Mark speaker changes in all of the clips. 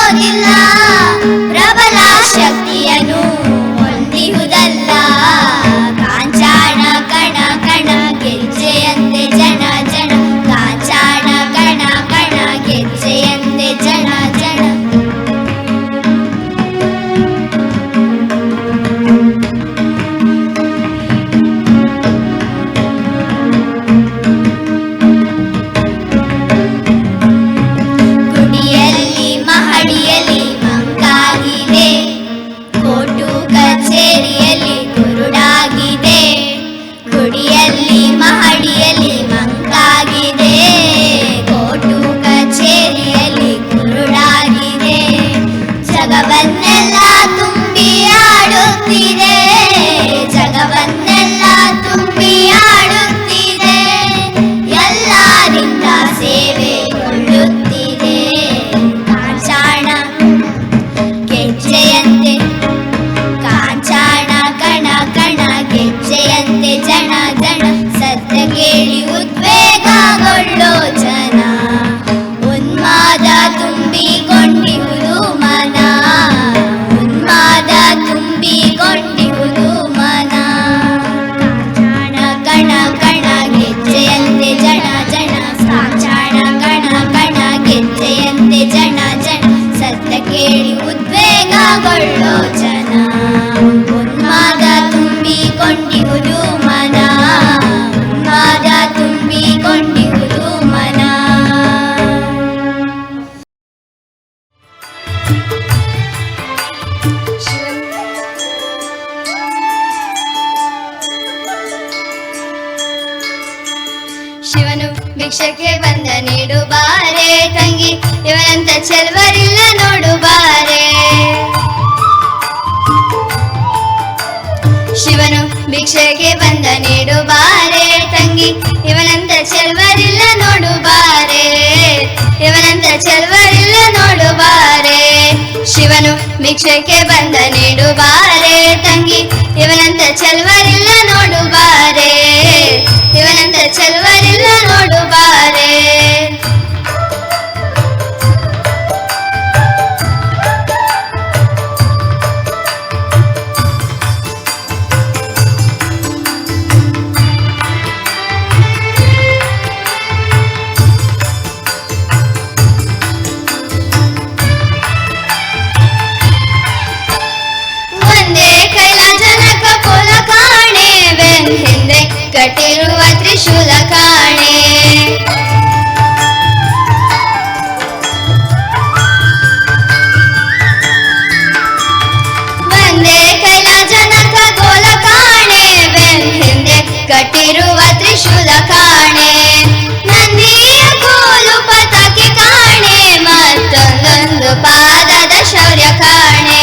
Speaker 1: ಹೊಂದಿರೋದಿಲ್ಲ, ಪ್ರಬಲ ಶಕ್ತಿಯನ್ನು ಹೊಂದಿರುವುದಲ್ಲ. ಕಾಂಚಾಣ ಕಣ ಕಣ ಗೆಜ್ಜೆಯಂತೆ ಜನ ಜನ, ಕಾಂಚಾಣ ಕಣ ಕಣ ಗೆಜ್ಜೆಯಂತೆ ಜನ ಜನ. ಗುಡಿಯಲ್ಲಿ ಮಹಡಿಯಲ್ಲಿ ಮಂಕಾಗಿದೆ, ಕೋರ್ಟು ಕಚೇರಿಯಲ್ಲಿ ಕುರುಡಾಗಿದೆ. ಗುಡಿಯಲ್ಲಿ ಮಹಡಿಯಲ್ಲಿ ಮಂಕಾಗಿದೆ, ಕೋರ್ಟು ಕಚೇರಿಯಲ್ಲಿ ಕುರುಡಾಗಿದೆ. ಜಗವನ್ನೆಲ್ಲ ತುಂಬಿ ಆಡುತ್ತಿದೆ, ಜಗವನ್ನೆಲ್ಲ ತುಂಬಿ ಆಡುತ್ತಿದೆ. ಎಲ್ಲರಿಂದ ಸೇವೆಗೊಳ್ಳುತ್ತಿದೆ. ಕಾಂಚಾಣ ಗೆಜ್ಜೆಯಂತೆ, ಕಾಂಚಾಣ ಕಣ ಕಣ ಗೆಜ್ಜೆಯಂತೆ ಜನ ಜನ. ಸತ್ಯ ಕೇಳಿ ಉದ್ವೇಗಗೊಳ್ಳೋ ಜನ, ಉನ್ಮಾದ ತುಂಬಿಕೊಂಡಿರುವುದು ಮನ, ಉನ್ಮಾದ ತುಂಬಿಕೊಂಡಿರುವುದು ಮನ. ಕಾಂಚಾಣ ಕಣ ಕಣ ಗೆಜ್ಜೆಯಂತೆ ಜನ ಜನ, ಕಾಂಚಾಣ ಕಣ ಕಣ ಗೆಜ್ಜೆಯಂತೆ ಜನ ಜನ. ಸತ್ಯ ಕೇಳಿ ಉದ್ವೇಗಗೊಳ್ಳೋ ಜನ, ಉನ್ಮಾದ ತುಂಬಿಕೊಂಡಿರುವುದು ಮನ, ಉನ್ಮಾದ ತುಂಬಿಕೊಂಡಿರುವುದು ಮನ. ಶಿವನು ಭಿಕ್ಷಕ್ಕೆ ಬಂದ ನೀಡು ಬಾರೆ ತಂಗಿ, ಇವನಂತ ಚೆಲ್ವರಿಲ್ಲ ನೋಡು ಬಾರೆ. ಶಿವನು ಭಿಕ್ಷಕ್ಕೆ ಬಂದ ನೀಡು ಬಾರೆ ತಂಗಿ, ಇವನಂತ ಚೆಲ್ವರಿಲ್ಲ ನೋಡು ಬಾರೆ, ಇವನಂತ ಚೆಲ್ವರಿಲ್ಲ ನೋಡು ಬಾರೆ. ಶಿವನು ಭಿಕ್ಷಕ್ಕೆ ಬಂದ ನೀಡು ಬಾರೆ ತಂಗಿ, ಇವನಂತ ಚೆಲ್ವರಿಲ್ಲ ನೋಡು ಬಾರೆ, ಇವನಂತ ಚೆಲ್ವರಿಲ್ಲ ನೋಡು ಬಾರೆ. ಒಂದೇ ಕೈಲಾಸನಕ ಕೋಲ ಕಾಣೆ, ಬೆನ್ ಹಿಂದೆ ಕಟ್ಟಿರುವ ತ್ರಿಶೂಲ ಕಾಣೆ. ಒಂದೇ ಕೈಲಾಸನಕ ಕೋಲ ಕಾಣೆ, ಬೆನ್ ಹಿಂದೆ ಕಟ್ಟಿರುವ ತ್ರಿಶೂಲ ಕಾಣೆ. ನಂದಿಯ ಕೋಲು ಪತಾಕೆ ಕಾಣೆ, ಮತ್ತೊಂದೊಂದು ಪಾದದ ಶೌರ್ಯ ಕಾಣೆ.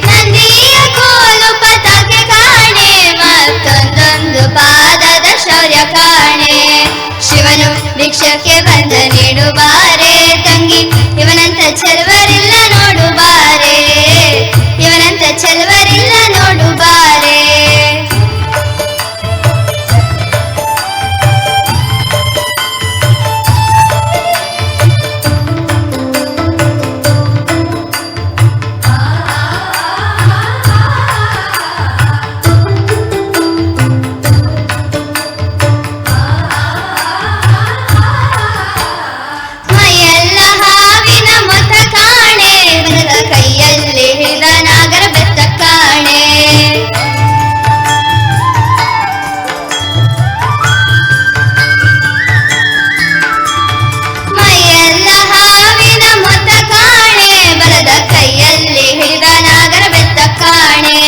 Speaker 1: ನಂದಿಯ ಕೋಲು ಪತಾಕೆ ಕಾಣೆ, ಮತ್ತೊಂದೊಂದು ಪಾದದ ಶೌರ್ಯ ಕಾಣೆ. ಶಿವನು ಭಿಕ್ಷಕ್ಕೆ ಬಂದ ನೀಡು ಬಾರೆ ತಂಗಿ, ಇವನಂತ ಚೆಲ್ವರಿಲ್ಲ ನೋಡು ಬಾರೆ, ಇವನಂತ ಚೆಲ್ವರಿಲ್ಲ ನೋಡು ಬಾರೆ. ಮೈಯೆಲ್ಲ ಹಾವಿನ ಮೊತ್ತ ಕಾಣೆ, ಬರದ ಕೈಯಲ್ಲಿ ಹಿಡಿದ ನಾಗರ ಬೆತ್ತ ಕಾಣೆ. ಮೈಯೆಲ್ಲ ಹಾವಿನ ಮೊತ್ತ ಕಾಣೆ, ಬರದ ಕೈಯಲ್ಲಿ ಹಿಡಿದ ನಾಗರ ಬೆತ್ತ ಕಾಣೆ.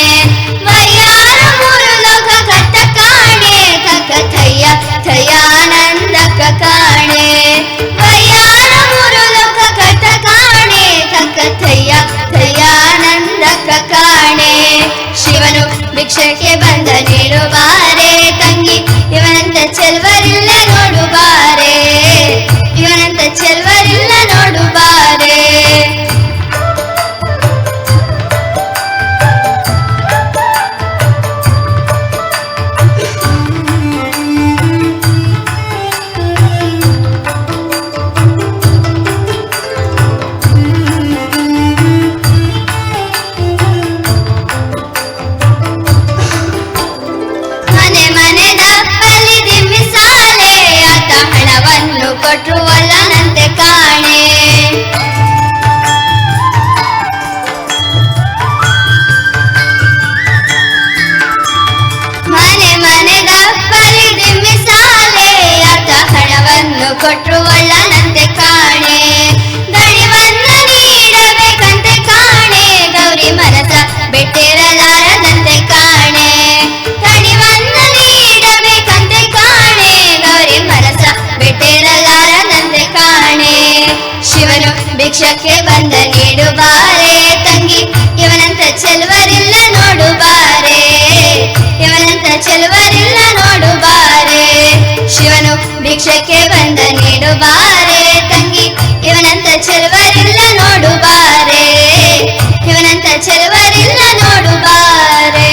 Speaker 1: ವಯ್ಯಾರ ಮೂರು ಲೋಕ ಕಟ್ಟ ಕಾಣೆ, ಕಕ್ಕ ಥಯ್ಯ ಥಯ್ಯಾನಂದಕ್ಕ ಕಾಣೆ. ವಯ್ಯಾರ ಮೂರು ಲೋಕ ಕಟ್ಟ ಕಾಣೆ, ಕಕ್ಕ ಥಯ್ಯ ಥಯ್ಯಾನಂದಕ್ಕ ಕಾಣೆ. ಶಿವನು ಭಿಕ್ಷಕ್ಕೆ ಬಂದ ನೀಡು ಬಾರೆ ತಂಗಿ, ಇವನಂತ ಚೆಲ್ವರಿಲ್ಲ ನೋಡು ಬಾರೆ, ಇವನಂತ ಚೆಲ್ವರಿಲ್ಲ ನೋಡು ಬಾರೆ. ಕೊಟ್ರು ಒಳ್ಳನಂತೆ ಕಾಣೆ. ದಣಿವನ್ನು ನೀಡಬೇಕಂತೆ ಕಾಣೆ, ಗೌರಿ ಮನಸ ಬಿಟ್ಟಿರಲಾರದಂತೆ ಕಾಣೆ. ದಣಿವನ್ನು ನೀಡಬೇಕಂತೆ ಕಾಣೆ, ಗೌರಿ ಮನಸ ಬಿಟ್ಟಿರಲಾರದಂತೆ ಕಾಣೆ. ಶಿವನು ಭಿಕ್ಷಕ್ಕೆ ಬಂದ ನೀಡು ಬಾರೆ ತಂಗಿ, ಇವನಂತ ಚೆಲುವರಿಲ್ಲ ನೋಡು ಬಾರೆ, ಇವನಂತ ಚೆಲುವರಿಲ್ಲ ನೋಡು ಬಾರೆ. ಶಿವನು ಭಿಕ್ಷಕ್ಕೆ ಬಂದ ನೀಡು ಬಾರೆ ತಂಗಿ, ಇವನಂತ ಚೆಲುವರಿಲ್ಲ ನೋಡು ಬಾರೆ, ಇವನಂತ ಚೆಲುವರಿಲ್ಲ ನೋಡು ಬಾರೆ.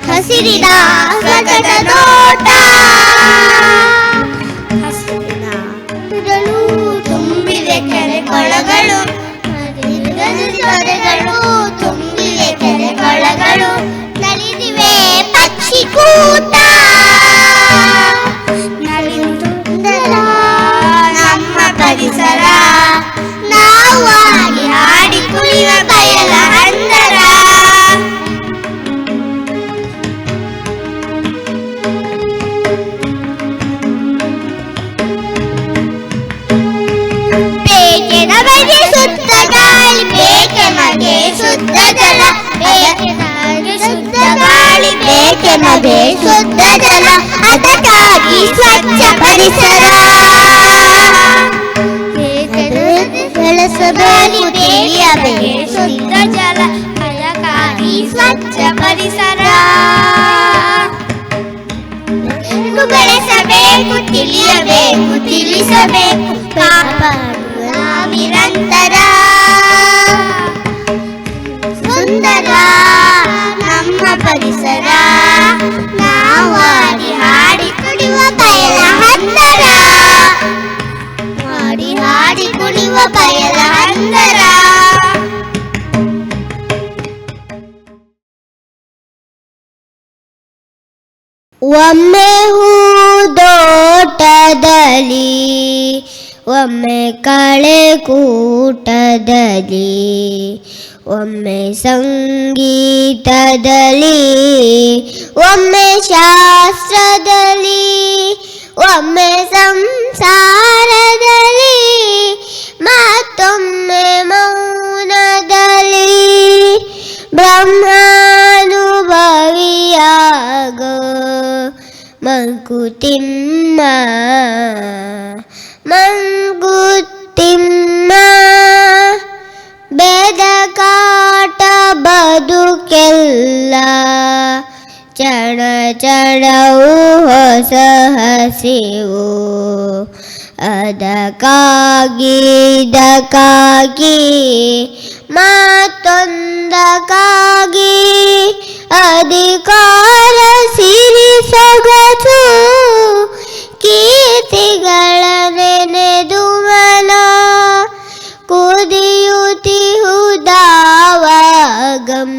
Speaker 2: ಹಸಿರಿನ ಸಗದ ನೋಟ, ಹಸಿರಿನ ತುಂಬಿದೆ ಕೆರೆ ಕೊಳಗಳು, ತೊರೆಗಳು ತುಂಬಿದೆ ಕೆರೆ ಕೊಳಗಳು, ನಲಿದಿವೆ ಪಕ್ಷಿ ಕೂಟ. ನಲಿಸುಂದರ ನಮ್ಮ ಪರಿಸರ, ನಾವು ಆಡಿ ಹಾಡಿ ಕುಣಿಯುವ ಬಯಲ ಅಂದರ. ಬೇಕೆ ನಮಗೆ ಶುದ್ಧ ಗಾಳಿ, ಬೇಕೆ ನಮಗೆ ಶುದ್ಧ ಜಲ, ಬೇಕೆ ನಮಗೆ ಶುದ್ಧ ಗಾಳಿ, ಬೇಕೆ ನಮಗೆ ಶುದ್ಧ ಜಲ, ಅದಕ್ಕಾಗಿ ಸ್ವಚ್ಛ ಪರಿಸರ ಬೆಳೆಸಬೇಕು, ತಿಳಿಯಬೇಕು ಶುದ್ಧ ಜಲ, ಅದಕ್ಕಾಗಿ ಸ್ವಚ್ಛ ಪರಿಸರ. ಬೆಳೆಸಬೇಕು, ತಿಳಿಯಬೇಕು, ತಿಳಿಸಬೇಕು, ಕಾಪಾಡುವ ನಿರಂತರ. ಸುಂದರ ನಮ್ಮ ಪರಿಸರ, ನಾವು ಹಾಡಿ ಹಾಡಿ ಕುಣಿವ ಬಯಲ ಹಂದರ, ಹಾಡಿ ಹಾಡಿ ಕುಣಿವ ಬಯಲ ಹಂದರ. ಒಮ್ಮೆ ಹೂದೋಟದಲ್ಲಿ, ಒಮ್ಮೆ ಕಳೆ ಕೂಟದಲ್ಲಿ, ಒಮ್ಮೆ ಸಂಗೀತದಲ್ಲಿ, ಒಮ್ಮೆ ಶಾಸ್ತ್ರದಲ್ಲಿ, ಒಮ್ಮೆ ಸಂಸಾರದಲ್ಲಿ, ಮತ್ತೊಮ್ಮೆ ಮೌನದಲ್ಲಿ ಬ್ರಹ್ಮಾನುಭವಿಯಾಗೋ ಮಂಕುತಿಮ್ಮ, ಮಂಕುತಿಮ್ಮ. ಬೆದಕಾಟ ಬದುಕೆಲ್ಲ ಚಣ ಚಣವು ಹೊಸ ಹಸಿವು, ಅದಕ್ಕಾಗಿ ಇದಕ್ಕಾಗಿ ಮತ್ತೊಂದಕ್ಕಾಗಿ ಅಧಿಕಾರ ಸಿರಿ ಸೊಗಸು ಕೀರ್ತಿಗಳ ನೆನೆದು ಮನ ಕುದಿಯುತ್ತಿಹುದಾವಾಗಂ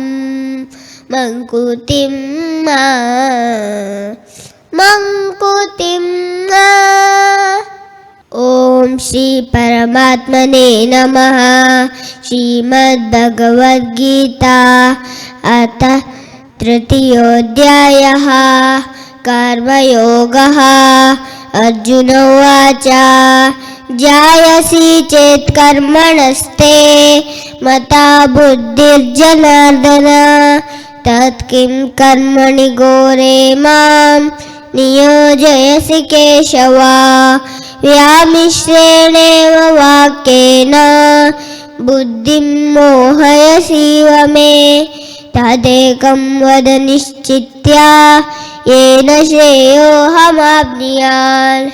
Speaker 2: ಮಂಕುತಿಮ್ಮ, ಮಂಕುತಿಮ್ಮ. ಓಂ ಶ್ರೀ ಪರಮಾತ್ಮನೇ ನಮಃ. ಶ್ರೀಮದ್ಭಗವದ್ಗೀತಾ ಅಥ ತೃತೀಯೋಧ್ಯಾಯಃ ಕರ್ಮಯೋಗಃ. ಅರ್ಜುನ ಉವಾಚ ಜಾಯಸಿ ಚೇತ್ ಕರ್ಮಣಸ್ತೆ ಮತಾ ಬುದ್ಧಿರ್ಜನಾರ್ದನ, ತತ್ ಕಿಂ ಕರ್ಮಣಿ ಘೋರೆ ಮಾಂ ನಿಯೋಜಯಸಿ ಕೇಶವ. ವ್ಯಾಮಿಶ್ರೇಣೇವ ವಾಕ್ಯೇನ ಬುದ್ಧಿಂ ಮೋಹಯಸೀವ ಮೇ, ತದೇಕಂ ವದ ನಿಶ್ಚಿತ್ಯ ಯೇನ ಶ್ರೇಯೋಹಮಾಪ್ನುಯಾತ್.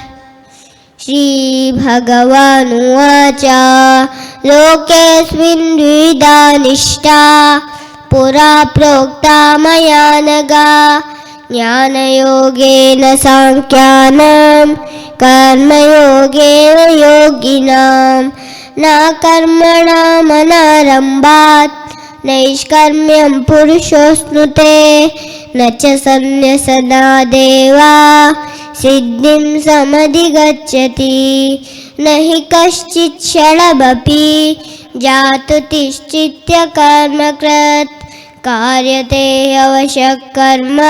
Speaker 2: ಶ್ರೀ ಭಗವಾನುವಾಚ ಲೋಕೇಸ್ಮಿನ್ ದ್ವಿಧಾ ನಿಷ್ಠಾ ಪುರಾ ಪ್ರೋಕ್ತಾ ಮಯಾ ನಘ, ಜ್ಞಾನಯೋಗೇನ ಸಾಂಖ್ಯಾನಾಂ ಕರ್ಮಯೋಗೇನ ಯೋಗಿನಾಂ. ನ ಕರ್ಮಣಾಂ ಅನಾರಂಭಾತ್ ನೈಷ್ಕರ್ಮ್ಯಂ ಪುರುಷೋಸ್ನುತೆ, ನ ಚ ಸನ್ಯಸನಾದೇವಾ ಸಿದ್ಧಿಂ ಸಮಧಿಗಚ್ಚತಿ. ನ ಹಿ ಕಶ್ಚಿತ್ ಕ್ಷಣಮಪಿ ಜಾತು ತಿಷ್ಠಿತ್ಯ ಕರ್ಮಕೃತ್, ಕಾರ್ಯತೆ ಅವಶ್ಯಃ ಕರ್ಮ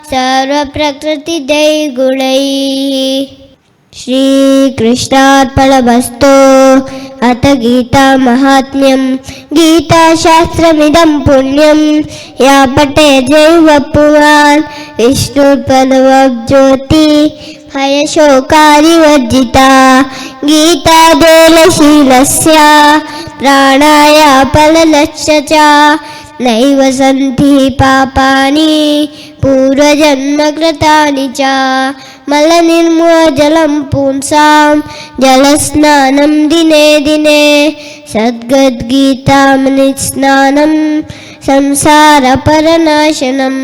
Speaker 2: ಸರ್ವಪ್ರಕೃತಿदैर्गुणैः. श्रीकृष्णार्पणमस्तु. अथ गीता महात्म्यं. गीताशास्त्रमिदं पुण्यं या पठेद्यैव पुमान्, विष्णुपदमज्योति हयशोकारिवर्जिता. गीता देलशीलस्य प्राणाय फललस्य च, नैव सन्ति पापानि पूर्वजन्मकृतानि च. मलनिर्मूलजलं पुंसां जलस्नानं दिने दिने, सद्गद्गीतामृतस्नानं संसारपरनाशनं.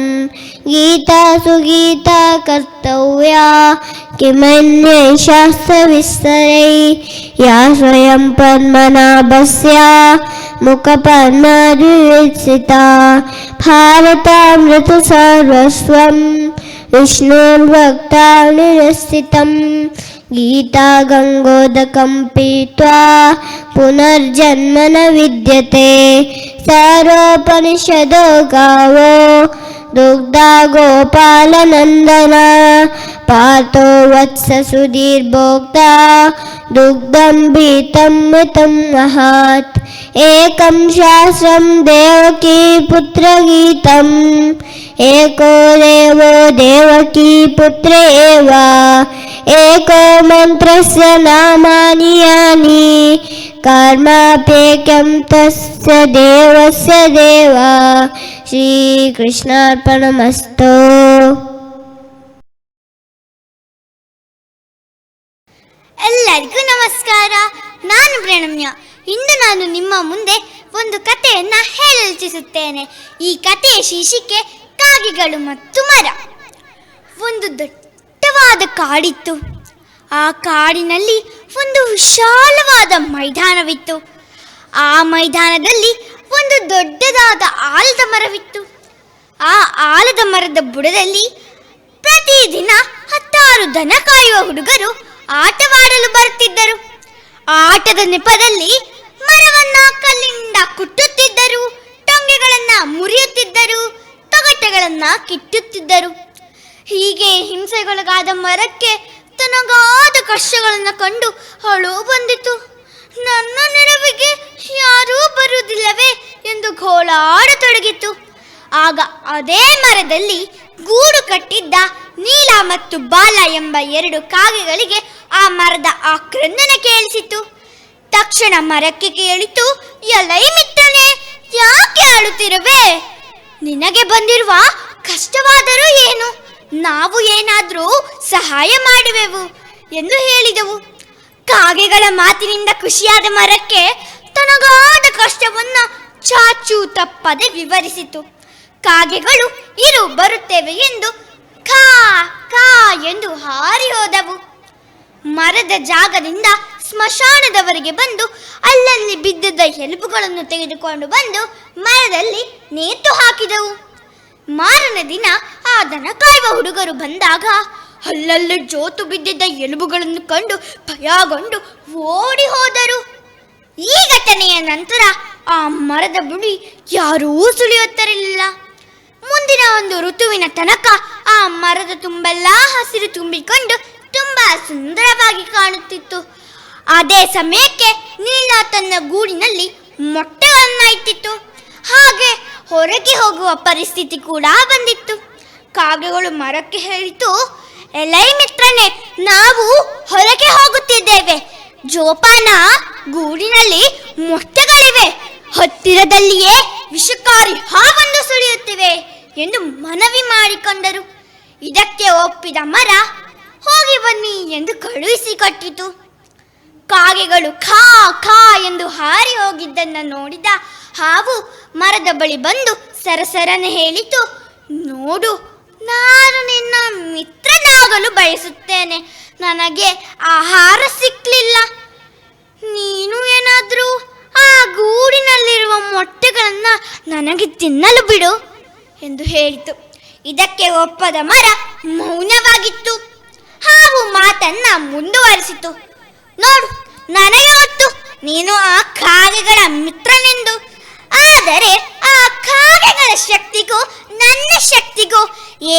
Speaker 2: गीता सुगीता कर्तव्या किमन्ये शास्त्रविस्तरैः, या स्वयं पद्मनाभस्य मुखपद्मविलसिता. भारतामृतसर्वस्वं विष्णुर्भक्तानुरस्थितं. गीता गङ्गोदकं पीत्वा पुनर्जन्म न विद्यते. सर्वोपनिषदो गावो दुग्धा गोपालनन्दन, पार्थो वत्स सुधीर्भोक्ता दुग्धं भीतं मृतं महात्. एकं शास्त्रं देवकी पुत्रगीतम्, एको देवो देवकी पुत्र एव. एको मन्त्रस्य नामानि यानि, कर्माप्येकं तस्य देवस्य देव. श्रीकृष्णार्पणमस्तु.
Speaker 1: ಎಲ್ಲರಿಗೂ ನಮಸ್ಕಾರ. ನಾನು ಪ್ರಣಮ್ಯ. ಇಂದು ನಾನು ನಿಮ್ಮ ಮುಂದೆ ಒಂದು ಕಥೆಯನ್ನ ಹೇಳಲಿಚ್ಛಿಸುತ್ತೇನೆ. ಈ ಕಥೆಯ ಶೀರ್ಷಿಕೆ ಕಾಗೆಗಳು ಮತ್ತು ಮರ. ಒಂದು ದಟ್ಟವಾದ ಕಾಡಿತ್ತು. ಆ ಕಾಡಿನಲ್ಲಿ ಒಂದು ವಿಶಾಲವಾದ ಮೈದಾನವಿತ್ತು. ಆ ಮೈದಾನದಲ್ಲಿ ಒಂದು ದೊಡ್ಡದಾದ ಆಲದ ಮರವಿತ್ತು. ಆ ಆಲದ ಮರದ ಬುಡದಲ್ಲಿ ಪ್ರತಿದಿನ 10 ದನ ಕಾಯುವ ಹುಡುಗರು ಆಟವಾಡಲು ಬರುತ್ತಿದ್ದರು. ಆಟದ ನೆಪದಲ್ಲಿ ಮರವನ್ನ ಕಲ್ಲಿಂದ ಕುಟ್ಟುತ್ತಿದ್ದರು, ಟೊಂಗೆಗಳನ್ನ ಮುರಿಯುತ್ತಿದ್ದರು, ತೊಗಟೆಗಳನ್ನ ಕಿತ್ತುತ್ತಿದ್ದರು. ಹೀಗೆ ಹಿಂಸೆಗೊಳಗಾದ ಮರಕ್ಕೆ ತನಗಾದ ಕಷ್ಟಗಳನ್ನು ಕಂಡು ಅಳು ಬಂದಿತು. ನನ್ನ ನೆರವಿಗೆ ಯಾರೂ ಬರುವುದಿಲ್ಲವೇ ಎಂದು ಗೋಳಾಡತೊಡಗಿತು. ಆಗ ಅದೇ ಮರದಲ್ಲಿ ಗೂಡು ಕಟ್ಟಿದ್ದ ನೀಲ ಮತ್ತು ಬಾಲ ಎಂಬ 2 ಕಾಗೆಗಳಿಗೆ ಆ ಮರದ ಆಕ್ರಂದನೆ ಕೇಳಿಸಿತು. ತಕ್ಷಣ ಮರಕ್ಕೆ ಕೇಳಿತು, ಎಲೈ ಮಿತ್ರನೇ, ಯಾಕೆ ಅಳುತ್ತಿರುವೆ? ನಿನಗೆ ಬಂದಿರುವ ಕಷ್ಟವಾದರೂ ಏನು? ನಾವು ಏನಾದರೂ ಸಹಾಯ ಮಾಡುವೆವು ಎಂದು ಹೇಳಿದವು. ಕಾಗೆಗಳ ಮಾತಿನಿಂದ ಖುಷಿಯಾದ ಮರಕ್ಕೆ ತನಗಾದ ಕಷ್ಟವನ್ನ ಚಾಚೂ ತಪ್ಪದೆ ವಿವರಿಸಿತು. ಕಾಗೆಗಳು ಇರು ಬರುತ್ತೇವೆ ಎಂದು ಖಾ ಖಾ ಎಂದು ಹಾರಿ ಹೋದವು. ಮರದ ಜಾಗದಿಂದ ಸ್ಮಶಾನದವರೆಗೆ ಬಂದು ಅಲ್ಲಲ್ಲಿ ಬಿದ್ದಿದ್ದ ಎಲುಬುಗಳನ್ನು ತೆಗೆದುಕೊಂಡು ಬಂದು ಮರದಲ್ಲಿ ನೇತು ಹಾಕಿದವು. ಮಾರನೇ ದಿನ ಆ ದನ ಕಾಯುವ ಹುಡುಗರು ಬಂದಾಗ ಅಲ್ಲಲ್ಲಿ ಜೋತು ಬಿದ್ದಿದ್ದ ಎಲುಬುಗಳನ್ನು ಕಂಡು ಭಯಗೊಂಡು ಓಡಿ ಹೋದರು. ಈ ಘಟನೆಯ ನಂತರ ಆ ಮರದ ಬುಡಿ ಯಾರೂ ಸುಳಿಯುತ್ತಿರಲಿಲ್ಲ. ಮುಂದಿನ ಒಂದು ಋತುವಿನ ತನಕ ಆ ಮರದ ತುಂಬೆಲ್ಲ ಹಸಿರು ತುಂಬಿಕೊಂಡು ತುಂಬಾ ಸುಂದರವಾಗಿ ಕಾಣುತ್ತಿತ್ತು. ಅದೇ ಸಮಯಕ್ಕೆ ನೀಲ ತನ್ನ ಗೂಡಿನಲ್ಲಿ ಮೊಟ್ಟೆಗಳನ್ನ ಇಟ್ಟಿತ್ತು. ಹಾಗೆ ಹೊರಗೆ ಹೋಗುವ ಪರಿಸ್ಥಿತಿ ಕೂಡ ಬಂದಿತ್ತು. ಕಾಗೆಗಳು ಮರಕ್ಕೆ ಹೇಳಿತು, ಎಲೈ ಮಿತ್ರನೇ, ನಾವು ಹೊರಗೆ ಹೋಗುತ್ತಿದ್ದೇವೆ. ಜೋಪಾನ, ಗೂಡಿನಲ್ಲಿ ಮೊಟ್ಟೆಗಳಿವೆ. ಹತ್ತಿರದಲ್ಲಿಯೇ ವಿಷಕಾರಿ ಹಾವನ್ನು ಸುಳಿಯುತ್ತಿವೆ ಎಂದು ಮನವಿ ಮಾಡಿಕೊಂಡರು. ಇದಕ್ಕೆ ಒಪ್ಪಿದ ಮರ ಹೋಗಿ ಬನ್ನಿ ಎಂದು ಕಳುಹಿಸಿಕೊಟ್ಟಿತು. ಕಾಗೆಗಳು ಖಾ ಖಾ ಎಂದು ಹಾರಿ ಹೋಗಿದ್ದನ್ನು ನೋಡಿದ ಹಾವು ಮರದ ಬಳಿ ಬಂದು ಸರಸರನೆ ಹೇಳಿತು, ನೋಡು, ನಾನು ನಿನ್ನ ಮಿತ್ರನಾಗಲು ಬಯಸುತ್ತೇನೆ. ನನಗೆ ಆಹಾರ ಸಿಕ್ಕಲಿಲ್ಲ. ನೀನು ಏನಾದರೂ ಆ ಗೂಡಿನಲ್ಲಿರುವ ಮೊಟ್ಟೆಗಳನ್ನ ನನಗೆ ತಿನ್ನಲು ಬಿಡು ಎಂದು ಹೇಳಿತು. ಇದಕ್ಕೆ ಒಪ್ಪದ ಮರ ಮೌನವಾಗಿತ್ತು. ಹಾವು ಮಾತನ್ನ ಮುಂದುವರಿಸಿತು, ನೋಡು, ನನಗೆ ಗೊತ್ತು ನೀನು ಆ ಕಾಗೆಗಳ ಮಿತ್ರನೆಂದು. ಆದರೆ ಆ ಕಾಗೆಗಳ ಶಕ್ತಿಗೂ ನನ್ನ ಶಕ್ತಿಗೂ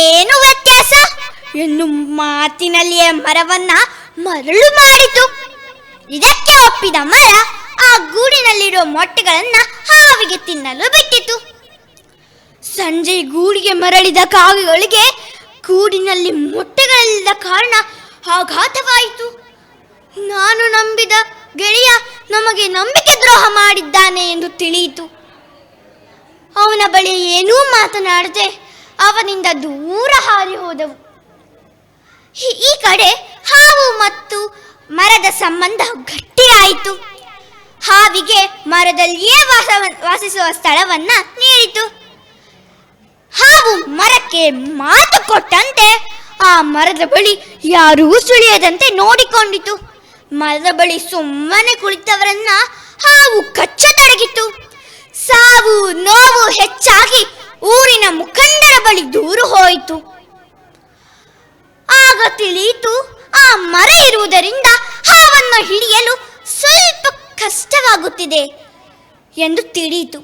Speaker 1: ಏನು ವ್ಯತ್ಯಾಸ ಎಂದು ಮಾತಿನಲ್ಲಿಯೇ ಮರವನ್ನ ಮರಳು ಮಾಡಿತು. ಇದಕ್ಕೆ ಒಪ್ಪಿದ ಮರ ಆ ಗೂಡಿನಲ್ಲಿರುವ ಮೊಟ್ಟೆಗಳನ್ನ ಹಾವಿಗೆ ತಿನ್ನಲು ಬಿಟ್ಟಿತು. ಸಂಜೆ ಗೂಡಿಗೆ ಮರಳಿದ ಕಾಗೆಗಳಿಗೆ ಗೂಡಿನಲ್ಲಿ ಮೊಟ್ಟೆಗಳಿಲ್ಲದ ಕಾರಣ ಆಘಾತವಾಯಿತು. ನಾನು ನಂಬಿದ ಗೆಳೆಯ ನಮಗೆ ನಂಬಿಕೆ ದ್ರೋಹ ಮಾಡಿದ್ದಾನೆ ಎಂದು ತಿಳಿಯಿತು. ಅವನ ಬಳಿ ಏನೂ ಮಾತನಾಡದೆ ಅವನಿಂದ ದೂರ ಹಾರಿ ಹೋದವು. ಈ ಕಡೆ ಹಾವು ಮತ್ತು ಮರದ ಸಂಬಂಧ ಗಟ್ಟಿಯಾಯಿತು. ಹಾವಿಗೆ ಮರದಲ್ಲಿಯೇ ವಾಸಿಸುವ ಸ್ಥಳವನ್ನ ನೀಡಿತು. ಹಾವು ಮರಕ್ಕೆ ಮಾತು ಕೊಟ್ಟಂತೆ ಆ ಮರದ ಬಳಿ ಯಾರೂ ಸುಳಿಯದಂತೆ ನೋಡಿಕೊಂಡಿತು. ಮರದ ಬಳಿ ಸುಮ್ಮನೆ ಕುಳಿತವರನ್ನ ಹಾವು ಕಚ್ಚತೊಡಗಿತು. ಸಾವು ನೋವು ಹೆಚ್ಚಾಗಿ ಊರಿನ ಮುಖಂಡರ ಬಳಿ ದೂರು ಹೋಯಿತು. ಆಗ ತಿಳಿಯಿತು, ಆ ಮರ ಇರುವುದರಿಂದ ಹಾವನ್ನು ಹಿಡಿಯಲು ಸ್ವಲ್ಪ ಕಷ್ಟವಾಗುತ್ತಿದೆ ಎಂದು ತಿಳಿಯಿತು.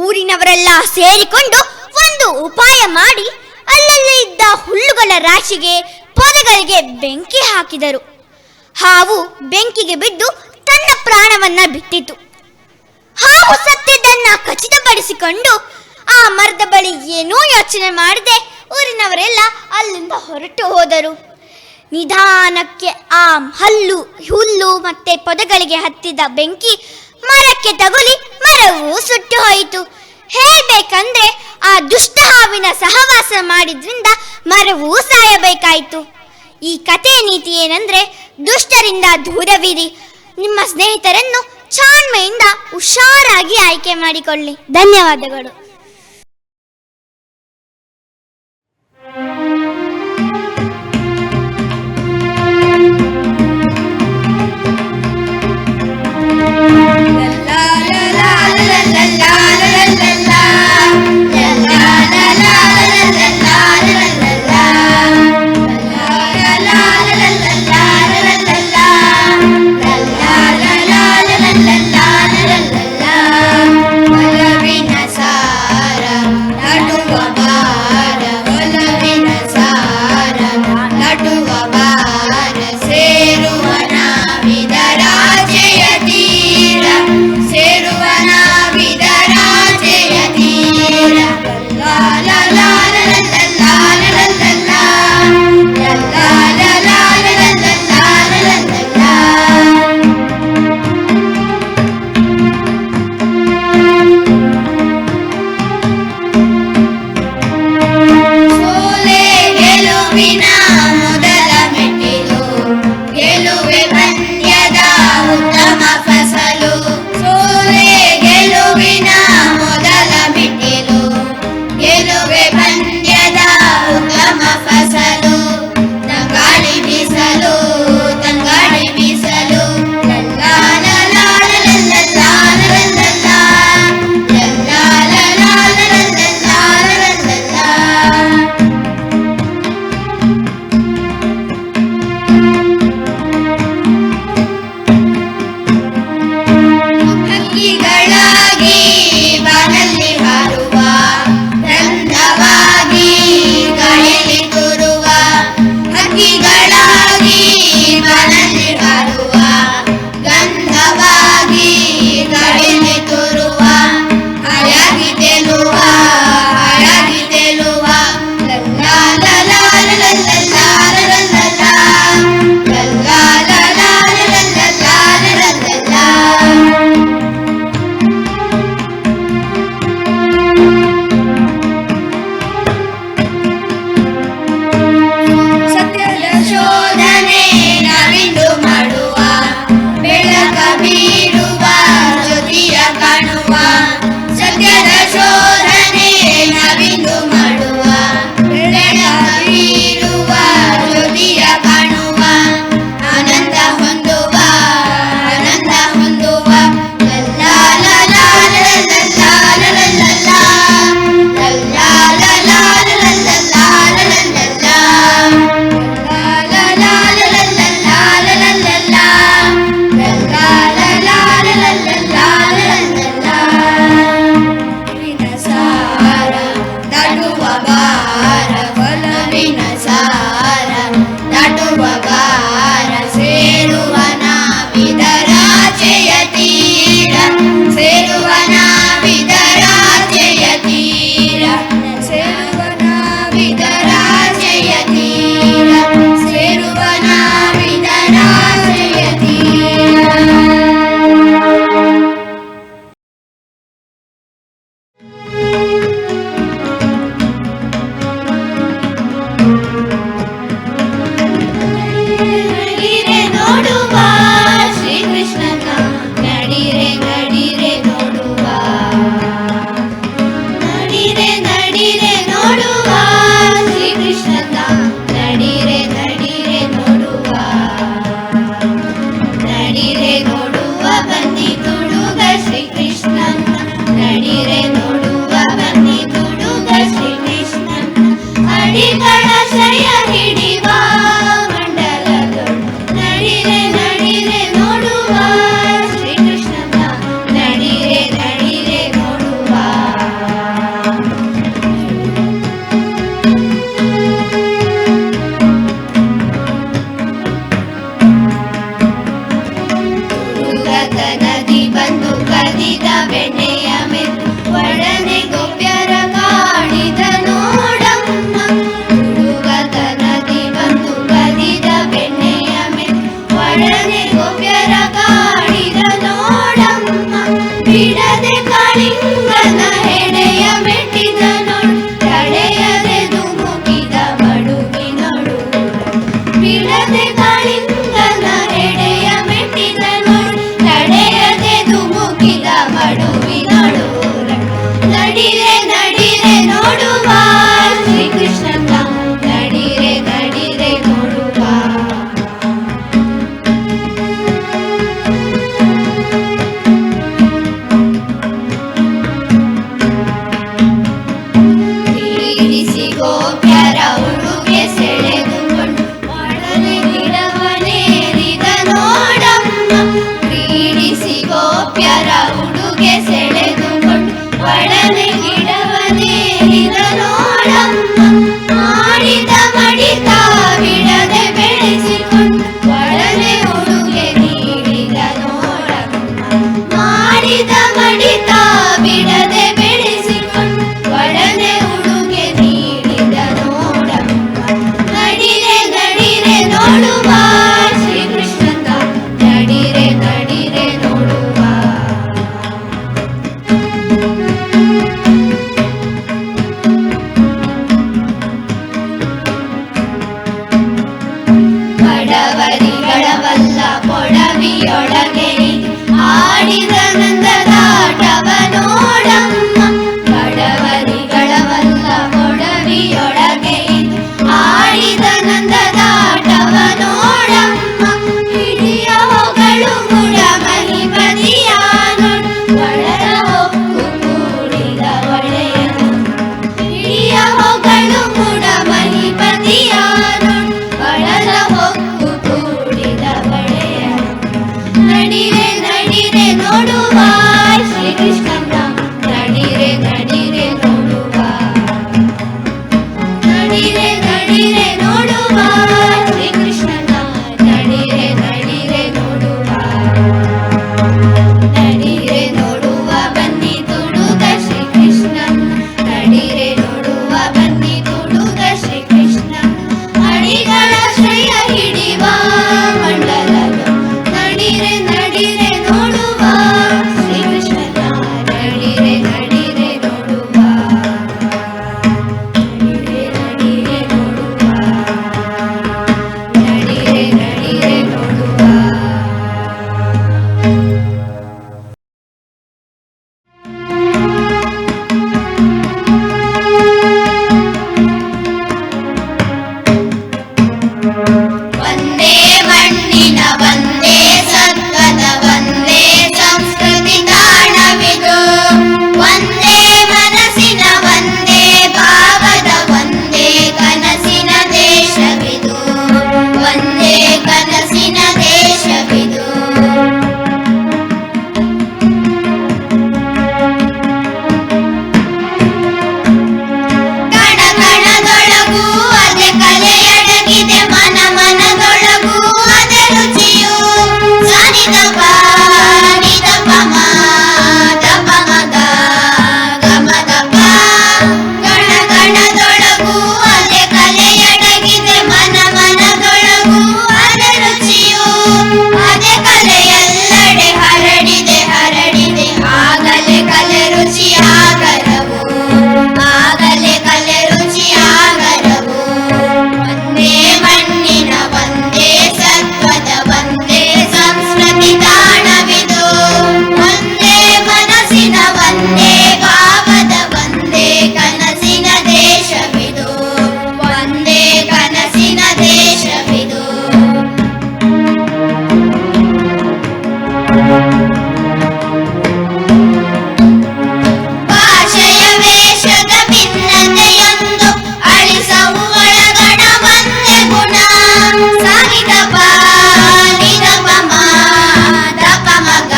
Speaker 1: ಊರಿನವರೆಲ್ಲ ಸೇರಿಕೊಂಡು ಒಂದು ಉಪಾಯ ಮಾಡಿ ಅಲ್ಲಲ್ಲಿ ಇದ್ದ ಹುಲ್ಲುಗಳ ರಾಶಿಗೆ ಪೊದೆಗಳಿಗೆ ಬೆಂಕಿ ಹಾಕಿದರು. ಹಾವು ಬೆಂಕಿಗೆ ಬಿದ್ದು ತನ್ನ ಪ್ರಾಣವನ್ನ ಬಿಟ್ಟಿತು. ಹಾವು ಸತ್ತಿದ್ದನ್ನ ಖಚಿತಪಡಿಸಿಕೊಂಡು ಆ ಮರದ ಬಳಿ ಏನೂ ಯೋಚನೆ ಮಾಡದೆ ಊರಿನವರೆಲ್ಲ ಅಲ್ಲಿಂದ ಹೊರಟು ಹೋದರು. ನಿಧಾನಕ್ಕೆ ಆ ಹುಲ್ಲು ಮತ್ತೆ ಪೊದೆಗಳಿಗೆ ಹತ್ತಿದ ಬೆಂಕಿ ಮರಕ್ಕೆ ತಗುಲಿ ಮರವು ಸುಟ್ಟು ಹೋಯಿತು. ಹೇಳ್ಬೇಕಂದ್ರೆ ಆ ದುಷ್ಟ ಹಾವಿನ ಸಹವಾಸ ಮಾಡಿದ್ರಿಂದ ಮರವೂ ಸಾಯಬೇಕಾಯಿತು. ಈ ಕಥೆಯ ನೀತಿ ಏನಂದ್ರೆ, ದುಷ್ಟರಿಂದ ದೂರವಿರಿ. ನಿಮ್ಮ ಸ್ನೇಹಿತರನ್ನು ಚಾಣ್ಮೆಯಿಂದ ಹುಷಾರಾಗಿ ಆಯ್ಕೆ ಮಾಡಿಕೊಳ್ಳಿ. ಧನ್ಯವಾದಗಳು.
Speaker 3: ಬಿಡದೆ ಕಾಳಿಂಗನ
Speaker 1: ಕೊಡವಿಯೊಳಗೆ ಆಡಿದ ನಂದದಾಟವ ನೋಡಮ್ಮ ಬಡವರಿಗಳವಲ್ಲ ಕೊಡವಿಯೊಳಗೆ ಆಡಿದ ನಂದದಾಟವ ನೋಡಮ್ಮ ಹಿಡಿಯ ಹೊಗಳು ಗುಡ ಮಹಿಪತಿಯ ಒಳರ ಹೊಕ್ಕು ಕೂಡಿದ ಒಳೆಯ ಹಿಡಿಯ ಹೊಗಳು ಗುಡ ಮಹಿಪತಿಯ ಒಳರ ಹೊಕ್ಕು ಕೂಡಿದ ಒಳೆಯ ನಡಿರೆ ನಡಿರೆ ನೋಡುವ ಶ್ರೀಕೃಷ್ಣನ ನಡಿರೆ ನಡಿರೆ ನೋಡುವ ನಡಿರೆ ನಡಿರೆ ನೋಡುವ ಶ್ರೀಕೃಷ್ಣನ ನಡಿರೆ ನಡಿರೆ ನೋಡುವ ನಡಿರೆ ನೋಡುವ ಬನ್ನಿ ತುಡುಗ ಶ್ರೀಕೃಷ್ಣ ನಡಿರೆ ನೋಡುವ ಬನ್ನಿ ತುಡುಗ ಶ್ರೀಕೃಷ್ಣ ಅಡಿಗಳ ಶ್ರೇಯ ಹಿಡಿವ ಮಂಡಲದು ನಡಿರೆ ನಡಿರೆ ನೋಡುವ ಶ್ರೀಕೃಷ್ಣನ ನಡಿರೆ ನಡಿರೆ ನೋಡುವ ನಡಿರೆ ನಡಿರೆ ನೋಡುವ ನಡಿರೆ ನಡಿರೆ ನೋಡುವ ವಂದೇ ಮಣ್ಣಿನ ವಂದೇ ಸತ್ವದ ವಂದೇ ಸಂಸ್ಕೃತಿ ತಾಣವಿದು ವಂದೇ ಮನಸ್ಸಿನ ವಂದೇ ಭಾವದ ವಂದೇ ಕನಸಿನ ದೇಶವಿದು ವಂದೇ ಕನಸಿನ ದೇಶವಿದು ಕಣ ಕಣದೊಳಗೂ ಅದೆ ಕಲೆಯಡಗಿದೆ ಮನ ಮನದೊಳಗೂ ಅದೆ ರುಚಿಯು ಸನಿದಪ ನಿದಪ ಮ ದಪ ಮಗ ಗಮದಪ ಕಣ ಕಣದೊಳಗೂ ಅದೆ ಕಲೆಯಡಗಿದೆ ಮನ ಮನದೊಳಗೂ ಅದೆ ರುಚಿಯು ಅದೆ ಕಲೆಯೆಲ್ಲಡೆ ಹರಡಿದೆ ಹರಡಿದೆ ಆಗಲೇ ಕಲೆ ರುಚಿ ಆಗರವು ಆಗಲೇ ಕಲೆ ರುಚಿ ಆಗರವು ವಂದೇ ಮಣ್ಣಿನ ವಂದೇ ಸತ್ವದ ವಂದೇ ಸಂಸ್ಕೃತಿ ತಾಣವಿದು ವಂದೇ ಮನಸ್ಸಿನ ವಂದೇ ಭಾವದ ವಂದೇ ಕನಸಿನ ದೇಶವಿದು ವಂದೇ ಕನಸಿನ ದೇಶವಿದು ಭಾಷೆಯ ವೇಷದ ಭಿನ್ನತೆಯೊಂದು ಅಳಿಸವು ಒಳಗಣ ಒಂದೇ ಗುಣ ಸಾಗಿದಪ ನಿದಪ ಮ ದಪ ಮಗ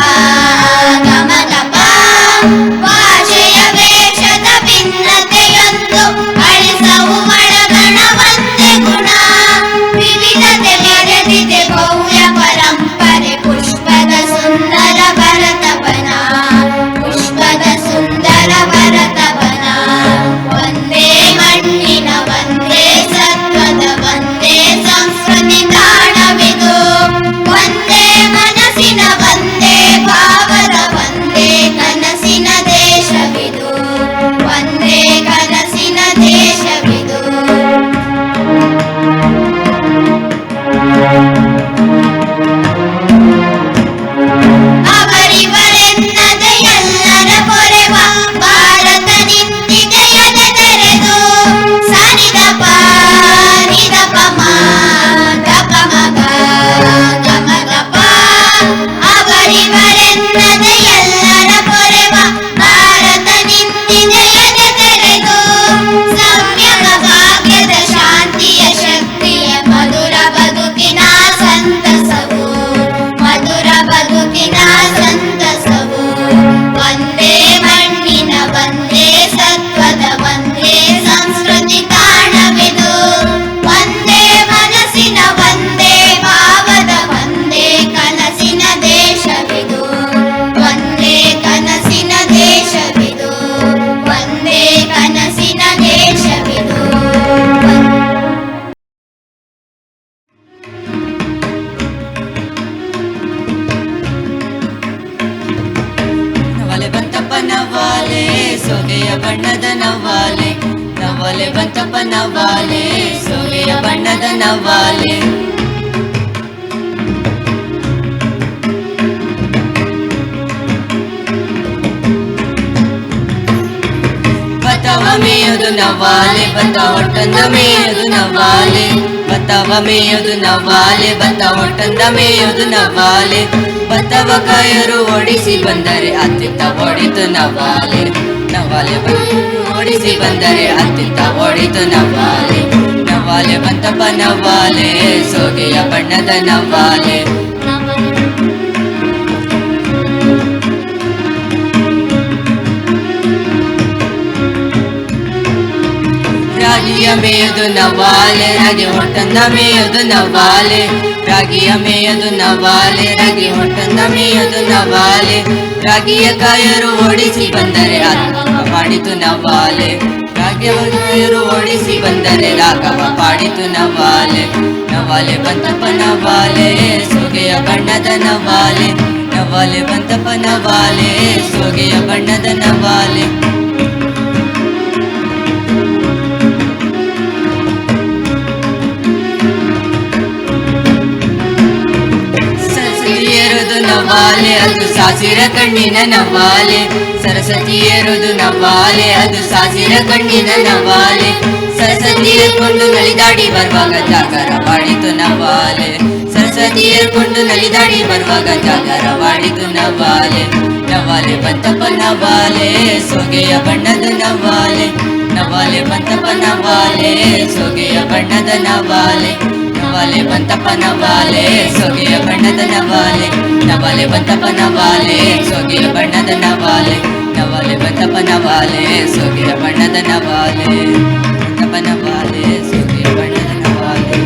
Speaker 1: ಗಮದಪ ಭಾಷೆಯ ವೇಷದ ಭಿನ್ನತೆಯೊಂದು ಅಳಿಸವು ಒಳಗಣ ಒಂದೇ ಗುಣ ವಿವಿಧತೆ ಮೆರೆದಿದೆ ಭವ್ಯ ಪರಂಪರೆ ಪುಷ್ಪದ ಸುಂದರ ಭರತವನ ಪುಷ್ಪದ ಸುಂದರ ಭರತವನ ವಂದೇ ಮಣ್ಣಿನ ವಂದೇ ಸತ್ವದ ವಂದೇ ಸಂಸ್ಕೃತಿ ತಾಣವಿದು ವಂದೇ ಮನಸ್ಸಿನ ವಂದೇ ಭಾವದ ವಂದೇ ಕನಸಿನ ದೇಶವಿದು ವಂದೇ ಕನಸಿನ ದೇಶವಿದು ಅವರಿವರೆನ್ನದೆ ಎಲ್ಲರ ಪೊರೆವ ಭಾರತ ನಿಂತಿದೆ ಎದೆ ತೆರೆದು ಸನಿದಪ ನಿದಪ ಮ ದಪ ಮಗ ಗಮದಪ ಅವರಿವರೆನ್ನದೆ ಎಲ್ಲರ ಪೊರೆವ ಭಾರತ ನಿಂತಿದೆ ಎದೆ ತೆರೆದು ಸಂಯಮ ಭಾಗ್ಯದ ಶಾಂತಿಯ ಶಕ್ತಿಯ ಮಧುರ ಬದುಕಿನ ಸಂತಸವು ಮಧುರ ಬದುಕಿನ ಸಂತಸವು ವಂದೇ ಮಣ್ಣಿನ ವಂದೇ ಸತ್ವದ ವಂದೇ ಸಂಸ್ಕೃತಿ ತಾಣವಿದು ವಂದೇ ಮನಸ್ಸಿನ ವಂದೇ ಭಾವದ ವಂದೇ ಕನಸಿನ ದೇಶವಿದು ವಂದೇ ಕನಸಿನ ದೇಶವಿದು ವಂದೇ ಕನಸಿನ ದೇಶವಿದು
Speaker 3: ನವಲೆ ಬಂತಪ್ಪ ನವಾಲೆ ಸೊಗೆಯ ಬಣ್ಣದ ನವಾಲೆ ನವಾಲೆ ಬಂತಪ್ಪ ನವಾಲೆ ಸೊಗೆಯ ಬಣ್ಣದ ನವಾಲೆ ನವ್ವಾಲೆ ಭತ್ತ ಹೊಟ್ಟಂದ ಮೇಯದು ನವ್ವಾಲೆ ಭತ್ತವ ಮೇಯದು ನವ್ವಾಲೆ ಭತ್ತ ಹೊಟ್ಟಂದ ಮೇಯದು ನವ್ವಾಲೆ ಭತ್ತವ ಕಾಯರು ಓಡಿಸಿ ಬಂದರೆ ಅತ್ತಿತ್ತ ಓಡಿತು ನವ್ವಾಲೆ ನವ್ವಾಲೆ ಓಡಿಸಿ ಬಂದರೆ ಅತ್ತಿತ್ತ ಓಡಿತು ನವ್ವಾಲೆ ನವ್ವಾಲೆ ಬಂತಪ್ಪ ನವ್ವಾಲೆ ಸೋಗೆಯ ಬಣ್ಣದ ನವ್ವಾಲೆ ರಾಗಿಯ ಮೇಯದು ನವ್ವಾಲೆ ರಾಗಿ ಹೊಟ್ಟಂದ ಮೇಯದು ನವ್ವಾಲೆ ರಾಗಿಯ ಮೇಯದು ನವ್ವಾಲೆ ರಾಗಿ ಹೊಟ್ಟಂದ ಮೇಯದು ನವ್ವಾಲೆ ರಾಗಿಯ ಕಾಯರು ಓಡಿಸಿ ಬಂದರೆ ರಾಘವ ಪಾಡಿತು ನವ್ವಾಲೆ ರಾಗಿಯ ಕಾಯರು ಓಡಿಸಿ ಬಂದರೆ ರಾಘವ ಪಾಡಿತು ನವ್ವಾಲೆ ನವ್ವಾಲೆ ಬಂತಪ್ಪ ನವ್ವಾಲೆ ಸೋಗೆಯ ಬಣ್ಣದ ನವ್ವಾಲೆ ನವ್ವಾಲೆ ಬಂತಪ್ಪ ನವ್ವಾಲೆ ಸೋಗೆಯ ಬಣ್ಣದ ನವ್ವಾಲೆ ನವ್ವಾಲೆ ಅದು ಸಾಸಿರ ಕಣ್ಣಿನ ನವ್ವಾಲೆ ಸರಸ್ವತಿ ಏರುದು ನವ್ವಾಲೆ ಅದು ಸಾಸಿರ ಕಣ್ಣಿನ ನವ್ವಾಲೆ ಸರಸ್ವತಿ ಏರ್ಕೊಂಡು ನಲಿದಾಡಿ ಬರುವಾಗ ಜಾಗರ ಬಾಡಿತು ನವ್ವಾಲೆ ಸರಸ್ವತಿ ಏರ್ಕೊಂಡು ನಲಿದಾಡಿ ಬರುವಾಗ ಜಾಗರ ಬಾಡಿತು ನವ್ವಾಲೆ ನವ್ವಾಲೆ ಬಂತಪ್ಪ ನವ್ವಾಲೆ ಸೋಗೆಯ ಬಣ್ಣದ ನವ್ವಾಲೆ ನವ್ವಾಲೆ ಬಂತಪ್ಪ ನವ್ವಾಲೆ ಸೋಗೆಯ ಬಣ್ಣದ ನವ್ವಾಲೆ ನವ್ವಾಲೆ ಬಂತಪ್ಪ ನವ್ವಾಲೆ ಸೋಗೆಯ ಬಣ್ಣದ ನವ್ವಾಲೆ ನವ್ವಾಲೆ ಬಂತಪ್ಪ ನವ್ವಾಲೆ ಸೋಗೆಯ ಬಣ್ಣದ ನವ್ವಾಲೆ ನವ್ವಾಲೆ ಬಂತಪ್ಪ ನವ್ವಾಲೆ ಸೋಗೆಯ ಬಣ್ಣದ ನವ್ವಾಲೆ ಬಂತಪ್ಪ ನವ್ವಾಲೆ ಸೋಗೆಯ ಬಣ್ಣದ ನವ್ವಾಲೆ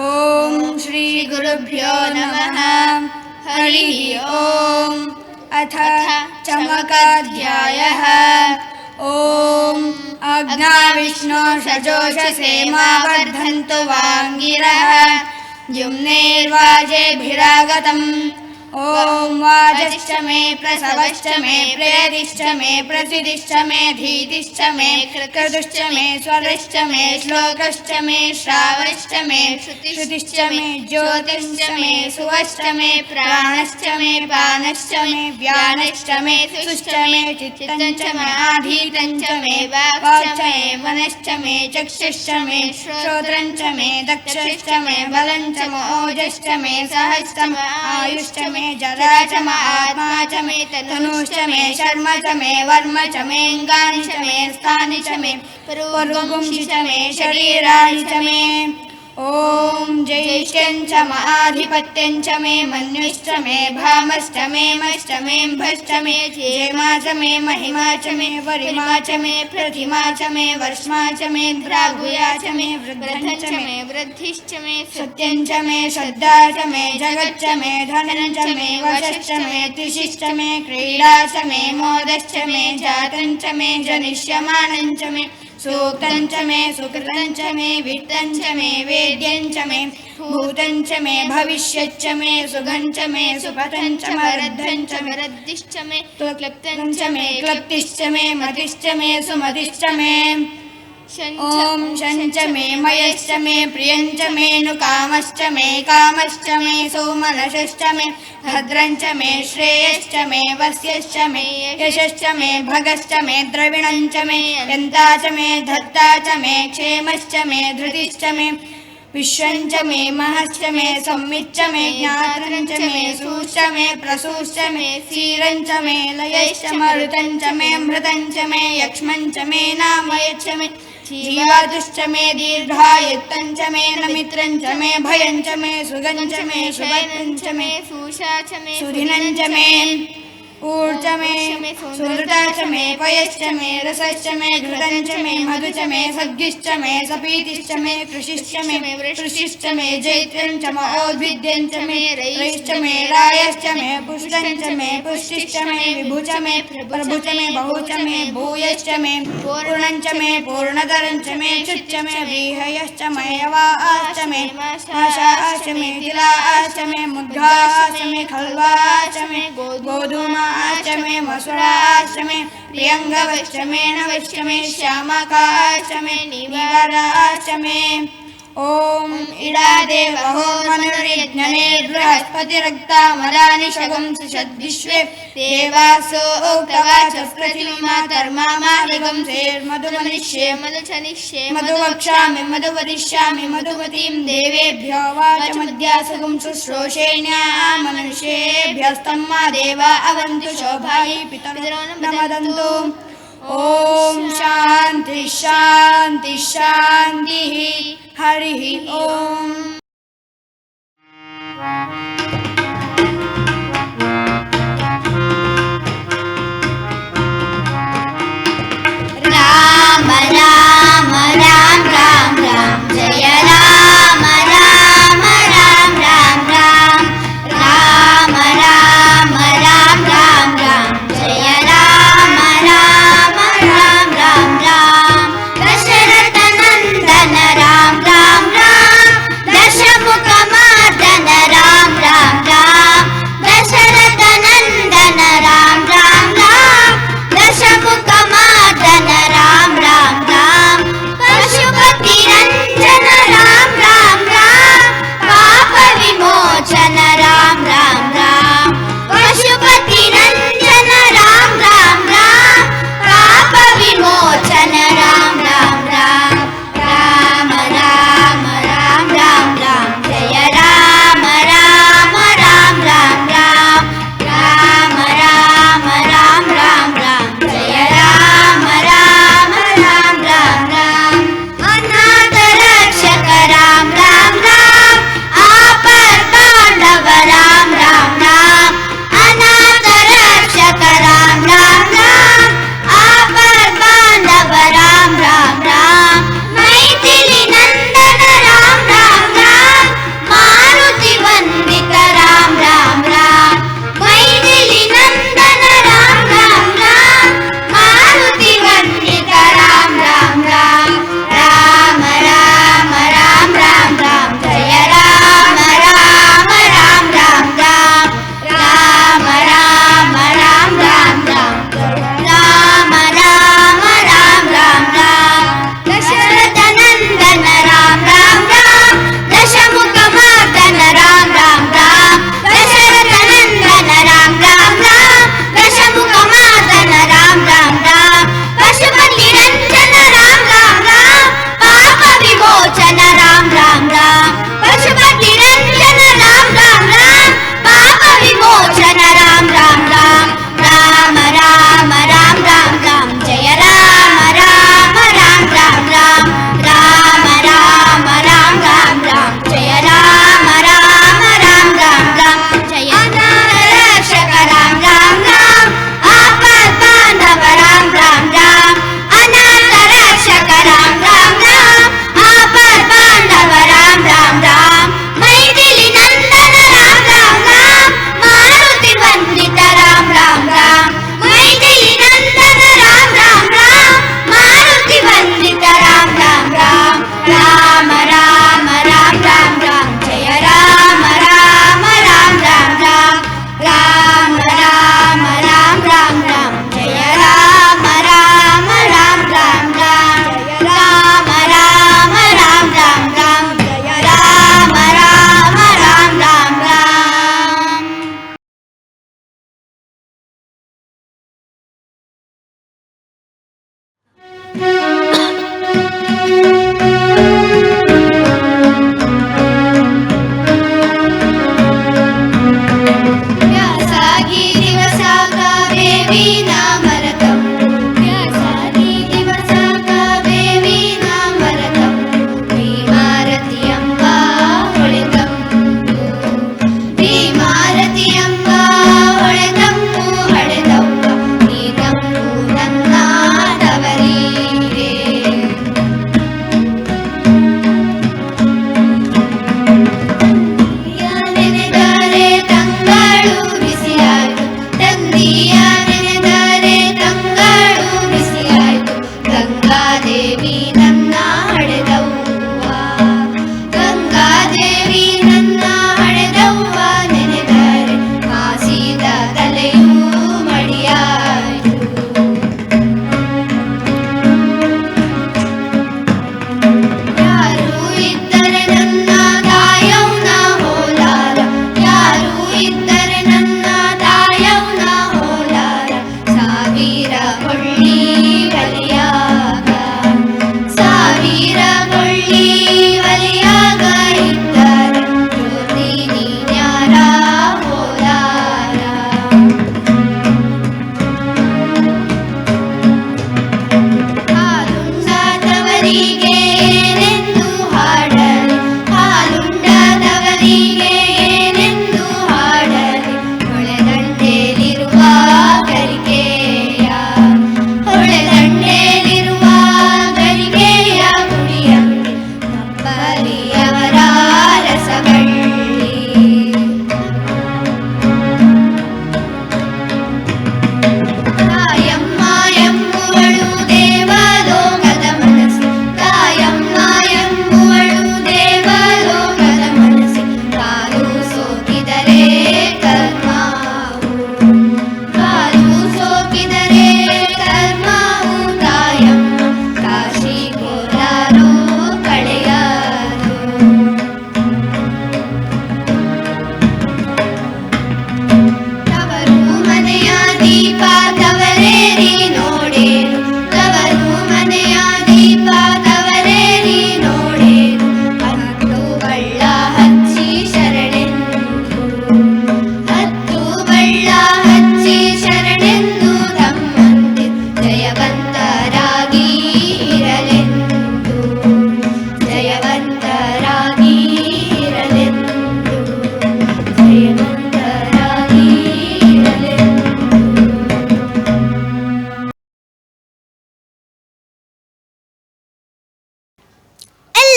Speaker 4: ಓಂ ಶ್ರೀ ಗುರುಭ್ಯೋ ನಮಃ ಹರಿ ಓಂ ಅಥ ಚಮಕಾಧ್ಯಾಯಃ ಓಂ ಅಗ್ನಾವಿಷ್ಣೋ ಸಜೋಷಸೇ ಮಾ ವರ್ಧಂತು ವಾಂಗಿರಃ ಯುಮ್ನೇರ್ವಾಜೇಭಿರಾಗತಂ ಓಂ ವಾಜಶ್ಚ ಮೇ ಪ್ರಸವಶ್ಚ ಮೇ ಪ್ರೇಯದಿಶ್ಚ ಮೇ ಪ್ರಸಿದಿಶ್ಚ ಮೇ ಧೀತಿಶ್ಚ ಮೇ ಕೃತುಶ್ಚ ಮೇ ಸ್ವರಶ್ಚ ಮೇ ಶ್ಲೋಕಶ್ಚ ಮೇ ಶ್ರಾವಶ್ಚ ಮೇ ಶ್ರುತಿಶ್ಚ ಮೇ ಜ್ಯೋತಿಶ್ಚ ಮೇ ಸುವಶ್ಚ ಮೇ ಪ್ರಾಣಶ್ಚ ಮೇ ಪಾನಶ್ಚ ಮೇ ವ್ಯಾನಶ್ಚ ಮೇ ಸುಶ್ಚ ಮೇ ಚಿತ್ತಂಚ ಮೇ ಆಧೀತಂಚ ಮೇ ವಾಕ್ಶ್ಚ ಮೇ ವನಶ್ಚ ಮೇ ಚಕ್ಷುಶ್ಚ ಮೇ ಶ್ರೋತ್ರಂಚ ಮೇ ದಕ್ಷಶ್ಚ ಮೇ ಬಲಂಚ ಮೇ ಓಜಶ್ಚ ಮೇ ಸಹಶ್ಚ ಮೇ ಆಯುಶ್ಚ ಮೇ जरा च म आत्मा च मे तनुश्च मे शर्म च मे वर्म च मे अंगानि च मे स्थानि च मे पुरुगुंसि च मे शरीराणि च मे ओम ज्येष्ठं च म आधिपत्यं च मे मन्युश्च मे भामश्च मे मश्च मे भश्च मे क्षेमा च मे महिमा च मे वरिमा च मे प्रतिमा च मे वर्ष्मा च मे भ्रागुया च मे वृद्धं च मे वृद्धिश्च मे सत्यं च मे श्रद्धा च मे जगच्च मे धनं च मे वशश्च मे तिशिश्च मे क्रीडा च मे मोदश्च मे जातं च मे जनिष्यमानं च मे सूक्तं च मे सुकृतं च मे वित्तं च मे वेद्यं च मे भूतं च मे भविष्यच्च मे सुगं च मे सुपतं च मरद्धं च मे रद्दिश्च मे क्लप्तं च मे क्लप्तिश्च मे मतिश्च मे सुमतिश्च मे ओम शंच मे मयश्च मे प्रियंच मे नुकामश्च मे कामश्च मे सोमनशश्च मे भद्रंच मे श्रेयश्च मे वस्यश्च मे यशश्च मे भगश्च मे द्रविणंच मे यन्ता च मे धत्ता च मे क्षेमश्च मे धृतिश्च मे विश्वंच मे महश्च मे सम्मिच्च मे ज्ञातंच मे सूश्च मे प्रसूश्च मे क्षीरंच मे लयश्च मरुतंच मे मृतंच मे यक्ष्मंच मे नामयच्च मे जीवातुश्च मे दीर्घायुत्तंच मे नमित्रंच मे भयंच मे सुगंच मे शुभंच मे सूषा च मे सुधिनंच मे ऊर्च मे सुहृता च मे पयश्च मे रसश्च मे घृतंच मे मधु च मे सद्गिश्च मे सपीतिश्च मे कृषिश्च मे वृषिश्च मे जैत्रंच मे औद्भिद्यंच मे रैश्च मे रायश्च मे पुष्टंच मे पुष्टिश्च मे विभुच मे प्रभुच मे बहुच मे भूयश्च मे पूर्णंच मे पूर्णतरंच मे चुच्च मे व्रीहयश्च मे यवाश्च मे आशाश्च मे तिलाश्च मे मुद्गाश्च मे खल्वाश्च मे गोधूमा च मे मसुराश्च मे प्रियंगवश्च मे नवश्च मे श्यामकाश्च मे निवाराश्च मे ಓಂ ಇಡಾದೇವಹೋ ಮನುರ್ಯಜ್ಞನೆ ಬೃಹಸ್ಪತಿರಕ್ತಾಮರಾನಿ ಶಗಂ ಸುಷದ್ವಿಶ್ವೇ ದೇವಾಸೋ ಉಕ್ತವಾಚ ಪೃಥಿವೀಮಾತರ್ಮಾಮಾಲಿಗಂ ಸೇರ್ಮಧುಮನಿಷ್ಯೇ ಮಧುವಕ್ಷ್ಯಾಮಿ ಮಧುವದಿಷ್ಯಾಮಿ ಮಧುಮತೀಂ ದೇವೇಭ್ಯೋ ವಾಚಮದ್ಯಾಸಗಂ ಶುಶ್ರೂಷೇಣ್ಯಾಮನುಷ್ಯೇಭ್ಯಸ್ತಮ್ಮಾ ದೇವಾ ಅವಂತು ಶೋಭಾಯಿ ಪಿತರೋ ನಮದಂತು. ಓಂ ಶಾಂತಿ ಶಾಂತಿ ಶಾಂತಿ. ಹರಿ ಓಂ.
Speaker 1: ರಾಮ ರಾಮ ರಾಮ ರಾಮ ರಾಮ ಜಯ ರಾಮ ರಾಮ ರಾಮ ರಾಮ ರಾಮ ರಾಮ ರಾಮ ರಾಮ ರಾಮ ಜಯ ರಾಮ ರಾಮ ರಾಮ ರಾಮ ರಾಮ ದಶರಥ ನಂದನ ರಾಮ ರಾಮ ರಾಮ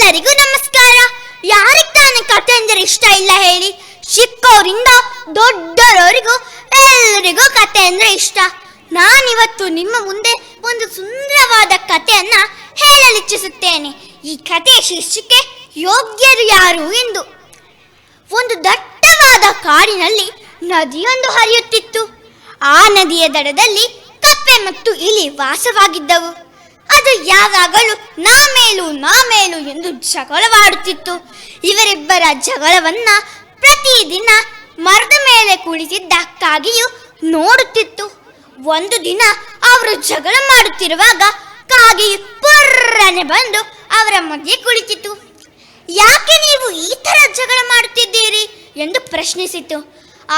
Speaker 1: ಎಲ್ಲರಿಗೂ ನಮಸ್ಕಾರ. ಯಾರಿಗೆ ತಾನೇ ಕತೆ ಅಂದರೆ ಇಷ್ಟ ಇಲ್ಲ ಹೇಳಿ? ಚಿಕ್ಕವರಿಂದ ದೊಡ್ಡವರವರೆಗೂ ಎಲ್ಲರಿಗೂ ಕತೆ ಅಂದರೆ ಇಷ್ಟ. ನಾನಿವತ್ತು ನಿಮ್ಮ ಮುಂದೆ ಒಂದು ಸುಂದರವಾದ ಕಥೆಯನ್ನ ಹೇಳಲಿಚ್ಛಿಸುತ್ತೇನೆ. ಈ ಕಥೆಯ ಶೀರ್ಷಿಕೆ ಯೋಗ್ಯರು ಯಾರು ಎಂದು. ಒಂದು ದಟ್ಟವಾದ ಕಾಡಿನಲ್ಲಿ ನದಿಯೊಂದು ಹರಿಯುತ್ತಿತ್ತು. ಆ ನದಿಯ ದಡದಲ್ಲಿ ಕಪ್ಪೆ ಮತ್ತು ಇಲಿ ವಾಸವಾಗಿದ್ದವು. ಅದು ಯಾವಾಗಲೂ ನಾ ಮೇಲು ಎಂದು ಜಗಳವಾಡುತ್ತಿತ್ತು. ಇವರಿಬ್ಬರ ಜಗಳವನ್ನ ಪ್ರತಿದಿನ ಮರದ ಮೇಲೆ ಕುಳಿತಿದ್ದ ಕಾಗೆಯು ನೋಡುತ್ತಿತ್ತು. ಒಂದು ದಿನ ಅವರು ಜಗಳ ಮಾಡುತ್ತಿರುವಾಗ ಕಾಗೆಯು ಪುರ್ರನೆ ಬಂದು ಅವರ ಮಧ್ಯೆ ಕುಳಿತಿತು. ಯಾಕೆ ನೀವು ಈ ತರ ಜಗಳ ಮಾಡುತ್ತಿದ್ದೀರಿ ಎಂದು ಪ್ರಶ್ನಿಸಿತು.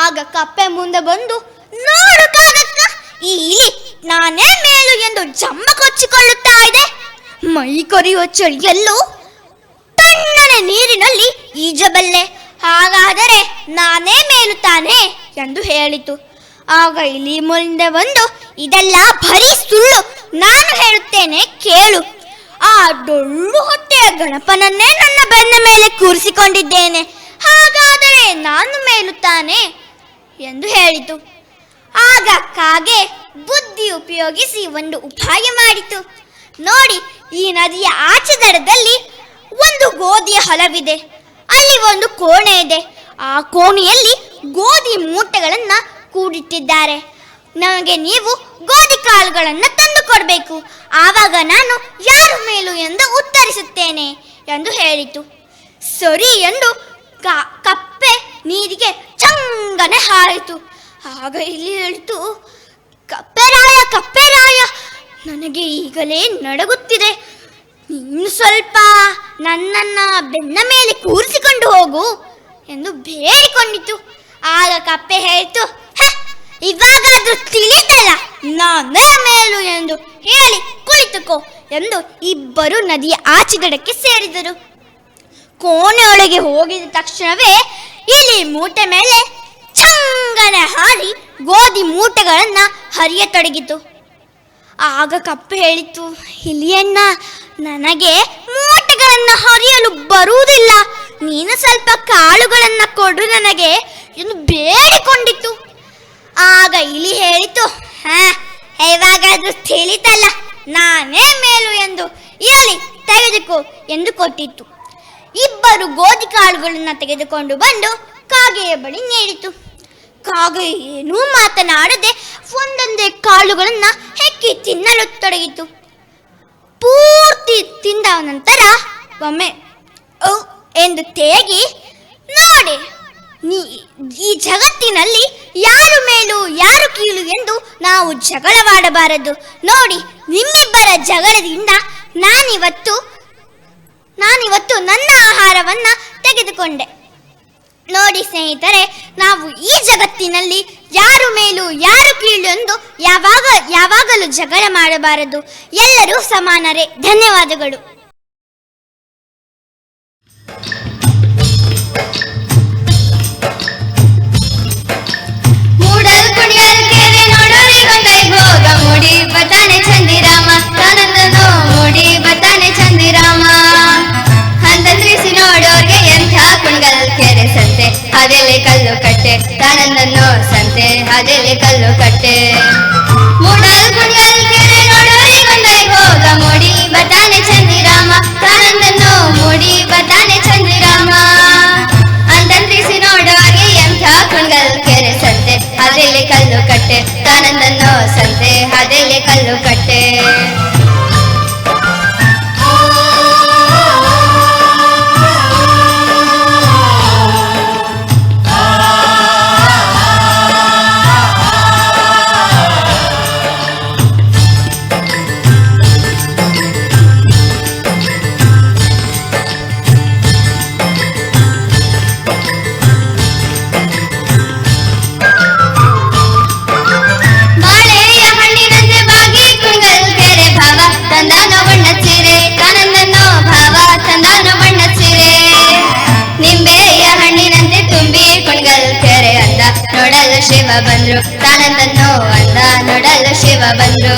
Speaker 1: ಆಗ ಕಪ್ಪೆ ಮುಂದೆ ಬಂದು, ನೋಡು ಕಾಗಕ್ಕ, ಈ ಇಲಿ ನಾನೇ ಮೇಲು ಎಂದು ಜಮ್ಮ ಕೊಚ್ಚಿಕೊಳ್ಳುತ್ತಾ ಇದೆ. ಮೈ ಕೊರೆಯುವ ಚಳಿಯಲ್ಲೂ ತಣ್ಣನೆ ನೀರಿನಲ್ಲಿ ಈಜಬಲ್ಲೆ, ಹಾಗಾದರೆ ನಾನೇ ಮೇಲು ತಾನೆ ಎಂದು ಹೇಳಿತು. ಆಗ ಇಲಿ ಮುಂದೆ ಬಂದು, ಇದೆಲ್ಲ ಬರೀ ಸುಳ್ಳು, ನಾನು ಹೇಳುತ್ತೇನೆ ಕೇಳು. ಆ ಡೊಳ್ಳು ಹೊಟ್ಟೆಯ ಗಣಪನನ್ನೇ ನನ್ನ ಬೆನ್ನ ಮೇಲೆ ಕೂರಿಸಿಕೊಂಡಿದ್ದೇನೆ, ಹಾಗಾದರೆ ನಾನು ಮೇಲುತ್ತಾನೆ ಎಂದು ಹೇಳಿತು. ಆಗ ಕಾಗೆ ಬುದ್ಧಿ ಉಪಯೋಗಿಸಿ ಒಂದು ಉಪಾಯ ಮಾಡಿತು. ನೋಡಿ, ಈ ನದಿಯ ಆಚೆ ದಡದಲ್ಲಿ ಒಂದು ಗೋಧಿಯ ಹೊಲವಿದೆ. ಅಲ್ಲಿ ಒಂದು ಕೋಣೆ ಇದೆ. ಆ ಕೋಣೆಯಲ್ಲಿ ಗೋಧಿ ಮೂಟೆಗಳನ್ನ ಕೂಡಿಟ್ಟಿದ್ದಾರೆ. ನನಗೆ ನೀವು ಗೋಧಿ ಕಾಳುಗಳನ್ನು ತಂದು ಕೊಡಬೇಕು, ಆವಾಗ ನಾನು ಯಾರು ಮೇಲು ಎಂದು ಉತ್ತರಿಸುತ್ತೇನೆ ಎಂದು ಹೇಳಿತು. ಸರಿ ಎಂದು ಕಪ್ಪೆ ನೀರಿಗೆ ಚಂಗನೆ ಹಾರಿತು. ಆಗ ಇಲ್ಲಿ ಹೇಳಿತು, ಕಪ್ಪೆರಾಯ, ನನಗೆ ಈಗಲೇ ನಡಗುತ್ತಿದೆ. ನೀನು ಸ್ವಲ್ಪ ನನ್ನನ್ನು ಬೆನ್ನ ಮೇಲೆ ಕೂರಿಸಿಕೊಂಡು ಹೋಗು ಎಂದು ಬೇಡಿಕೊಂಡಿತು. ಆಗ ಕಪ್ಪೆ ಹೇಳಿತು, ಇವಾಗಾದ್ರೂ ತಿಳಿತಲ್ಲ ನಾನೇ ಮೇಲು ಎಂದು ಹೇಳಿ ಕುಳಿತುಕೋ ಎಂದು ಇಬ್ಬರು ನದಿಯ ಆಚೆ ದಡಕ್ಕೆ ಸೇರಿದರು. ಕೋಣೆಯೊಳಗೆ ಹೋಗಿದ ತಕ್ಷಣವೇ ಇಲಿ ಮೂಟೆ ಮೇಲೆ ಚಂಗನೆ ಹಾರಿ ಗೋಧಿ ಮೂಟೆಗಳನ್ನ ಹರಿಯತೊಡಗಿತು. ಆಗ ಕಪ್ಪೆ ಹೇಳಿತು, ಇಲಿಯನ್ನ, ನನಗೆ ಮೂಟೆಗಳನ್ನ ಹರಿಯಲು ಬರುವುದಿಲ್ಲ, ನೀನು ಸ್ವಲ್ಪ ಕಾಳುಗಳನ್ನ ಕೊಡು ನನಗೆ ಎಂದು ಬೇಡಿಕೊಂಡಿತು. ಆಗ ಇಲಿ ಹೇಳಿತು, ಇವಾಗಾದ್ರೂ ತಿಳಿತಲ್ಲ ನಾನೇ ಮೇಲು ಎಂದು, ಇರಲಿ ತೆಗೆದುಕೋ ಎಂದು ಕೊಟ್ಟಿತ್ತು. ಇಬ್ಬರು ಗೋಧಿ ಕಾಳುಗಳನ್ನು ತೆಗೆದುಕೊಂಡು ಬಂದು ಕಾಗೆಯ ಬಳಿ ನೀಡಿತು. ಕಾಗೆ ಏನೂ ಮಾತನಾಡದೆ ಒಂದೊಂದೇ ಕಾಳುಗಳನ್ನು ಹೆಕ್ಕಿ ತಿನ್ನಲು ತೊಡಗಿತು. ಪೂರ್ತಿ ತಿಂದ ನಂತರ ಒಮ್ಮೆ ಎಂದು ತೇಗಿ, ನೋಡಿ, ಈ ಜಗತ್ತಿನಲ್ಲಿ ಯಾರು ಮೇಲು ಯಾರು ಕೀಳು ಎಂದು ನಾವು ಜಗಳವಾಡಬಾರದು. ನೋಡಿ, ನಿಮ್ಮಿಬ್ಬರ ಜಗಳದಿಂದ ನಾನಿವತ್ತು ನನ್ನ ಆಹಾರವನ್ನ ತೆಗೆದುಕೊಂಡೆ. ನೋಡಿ ಸ್ನೇಹಿತರೆ, ನಾವು ಈ ಜಗತ್ತಿನಲ್ಲಿ ಯಾರು ಮೇಲು ಯಾರು ಕೀಳು ಎಂದು ಯಾವಾಗಲೂ ಜಗಳ ಮಾಡಬಾರದು. ಎಲ್ಲರೂ ಸಮಾನರೇ. ಧನ್ಯವಾದಗಳು.
Speaker 3: ಮೂಡಿ ಬತಾನೆ ಚಂದಿರಾಮ, ತಾನಂದನೋ ಮೂಡಿ ಬತಾನೆ ಚಂದಿರಾಮ. ಹಂತಂದ್ರಿಸಿ ನೋಡೋರ್ಗೆ ಎಂಥ ಕುಣಗಲ್ ಕೆರೆ ಸಂತೆ, ಅದೆಲೆ ಕಲ್ಲು ಕಟ್ಟೆ, ತಾನಂದನೋ ಸಂತೆ ಅದೆಲೆ ಕಲ್ಲು ಕಟ್ಟೆ. ಮೂಡಲ್ ಕುಣಗಲ್ ಕೆರೆ ನೋಡೋರಿ ಬಂದೈ ಹೋಗ, ಮೂಡಿ ಬತಾನೆ ಚಂದಿರಾಮ, ತಾನಂದನೋ ಮೂಡಿ ಬತಾನೆ ಚಂದಿರಾಮ. ಹಂತಂದ್ರಿಸಿ ನೋಡೋರ್ಗೆ ಎಂಥ ಕುಣಗಲ್ ಕೆರೆ ಸಂತೆ, ಅದೆಲೆ ಕಲ್ಲು ಕಟ್ಟೆ, ತಾನಂದನೋ ಸಂತೆ ಅದೆಲೆ ಕಲ್ಲು ಕಟ್ಟೆ. ಶಿವ ಬಂದ್ರು, ತಾನಂದನೋ ಅಂದ ನೋಡಲು ಶಿವ ಬಂದ್ರು.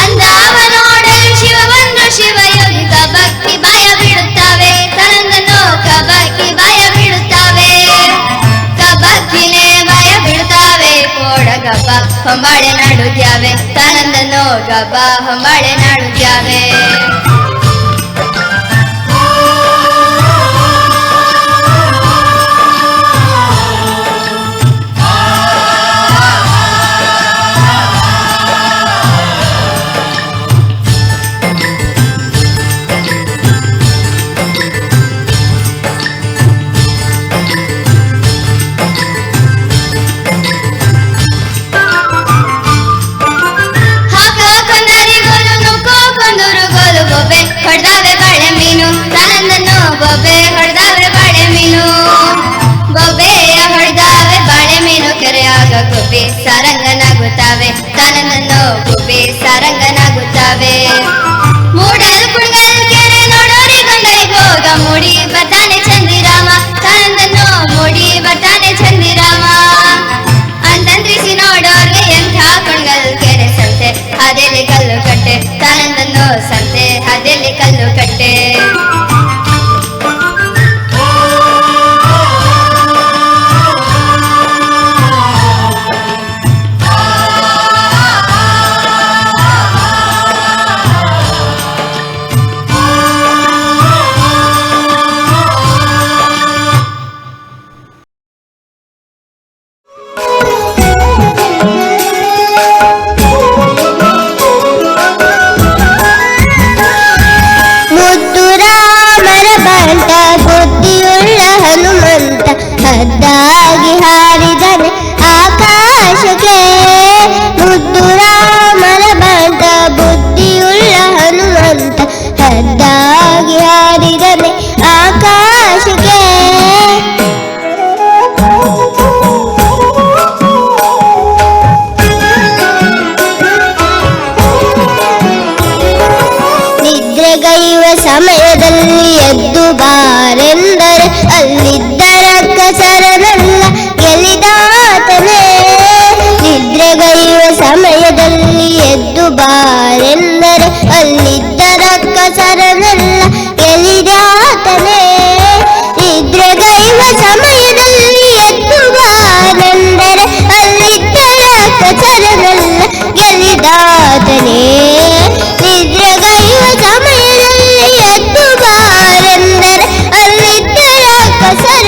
Speaker 3: ಅಂದವ ನೋಡಲು ಶಿವ ಬಂದ್ರು, ಶಿವ ಯೋಗಿಕ ಭಕ್ತಿ ಭಯ ಬಿಡುತ್ತ ಹೊಂಬಾಳೆ ನಾಡುದ್ಯಾವೆ ತಾನಂದನೋ ಗಬ್ಬ ಹೊಂಬಾಳೆ ನಾಡುದ್ಯಾವೆ ಹೊಡ್ದಾವೆ ಬಾಳೆ ಮೀನು ತಾನಂದನು ಬೊಬ್ಬೆ ಹೊಡ್ದಾವೆ ಬಾಳೆ ಮೀನು ಬೊಬ್ಬೆಯ ಹೊಡ್ದಾವೆ ಬಾಳೆ ಮೀನು ಕೆರೆಯಾಗ ಗುಬ್ಬಿ ಸಾರಂಗನಾಗುತ್ತಾವೆ ತಾನಂದನು ಗುಬ್ಬಿ ಸಾರಂಗನಾಗುತ್ತಾವೆ ಮೂಡಲ್ ಕುಣಗಲ್ ಕೆರೆ ನೋಡೋರಿಗೊಂದರಿಗೋಗ ಮೂಡಿ ಬರ್ತಾನೆ ಚಂದಿರಾಮ ತಾನಂದನು ಮೂಡಿ ಬರ್ತಾನೆ ಚಂದಿರಾಮ ಅಂತಂತ್ರಿಸಿ ನೋಡೋರ್ಗೆ ಎಂಥ ಕುಣಗಲ್ ಕೆರೆ ಸಂತೆ ಅದೆಲ್ಲಿ ಕಲ್ಲು ಕಟ್ಟೆ ತಾನಂದನು ಸಂತೆ ಅದೆಲ್ಲಿ ಕಲ್ಲು ಕಟ್ಟೆ
Speaker 2: ಹದ್ದಾಗಿ ಹಾರಿದನೆ ಆಕಾಶಕ್ಕೆ ಮುದ್ದು ರಾಮನ ಬಂಟ ಬುದ್ಧಿಯುಳ್ಳ ಹನುಮಂತ ಹದ್ದಾಗಿ ಹಾರಿದನೆ ಆಕಾಶಕ್ಕೆ ನಿದ್ರೆಗೈಯುವ ಸಮಯದಲ್ಲಿ ಎದ್ದು ಬಾರೆಂದರೆ ಅಲ್ಲಿದ್ದರ ಕಸರನಲ್ಲ ಗೆಲಿದಾತನೇ ನಿದ್ರೆಗೈಯುವ ಸಮಯದಲ್ಲಿ ಎದ್ದು ಬಾರೆಂದರೆ ಅಲ್ಲಿದ್ದರ ಕಸರನಲ್ಲ ಗೆಲಿದಾತನೇ ನಿದ್ರೆಗೈಯುವ ಸಮಯದಲ್ಲಿ ಎದ್ದು ಬಾರೆಂದರೆ ಅಲ್ಲಿದ್ದರ ಕಸರನಲ್ಲ ಗೆಲಿದಾತನೇ ನಿದ್ರೆಗೈಯುವ ಸಮಯದಲ್ಲಿ ಎದ್ದು ಬಾರೆಂದರೆ ಅಲ್ಲಿದ್ದರ ಕಸರ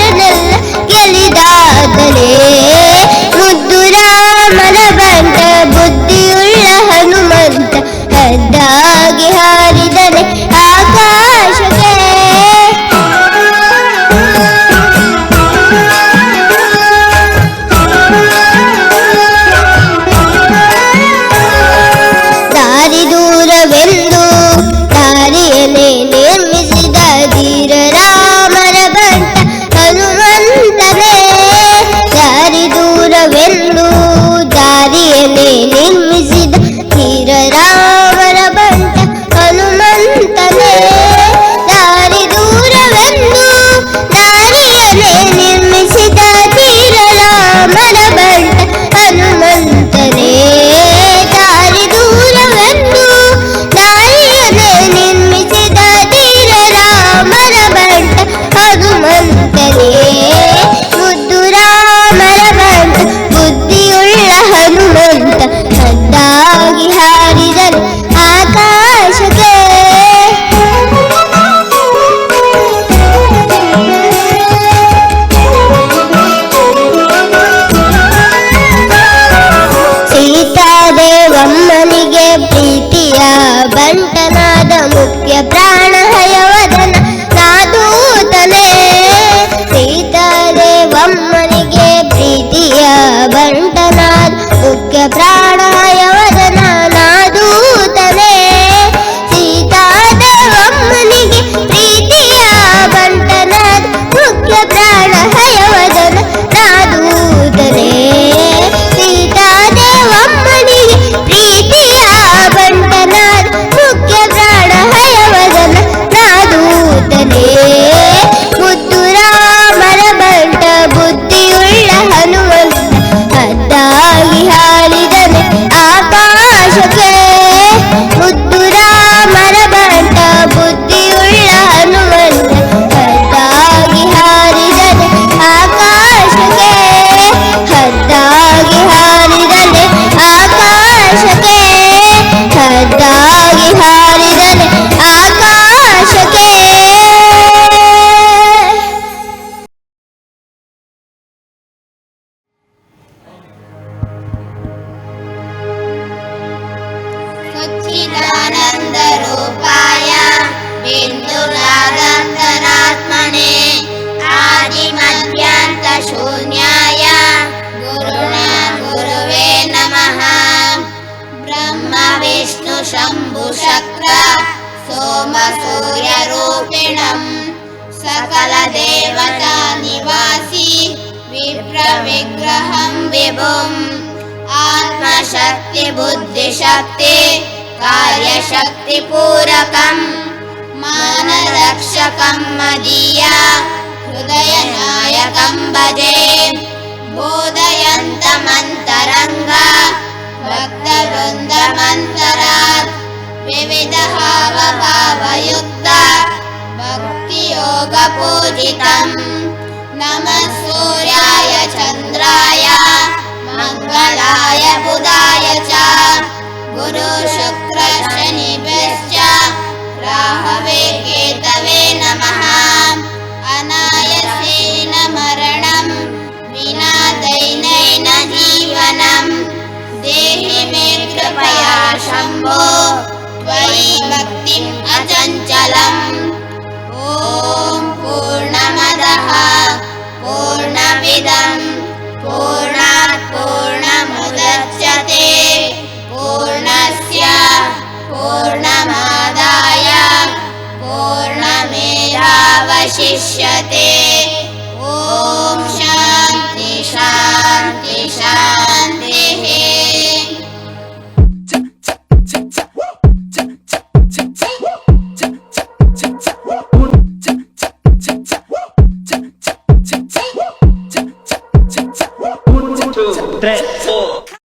Speaker 3: शम्भुशक्र सोमसूर्यरूपिणम् सकलदेवतानिवासी विप्रविग्रहं विभुम् आत्मशक्तिबुद्धिशक्ति कार्यशक्तिपूरकम् मानरक्षकं मदीया हृदयनायकं भजे बोधयन्तमन्तरङ्ग भक्तवृन्दमन्तरात् विविधहावभावयुक्त भक्तियोगपूजितम् नमः सूर्य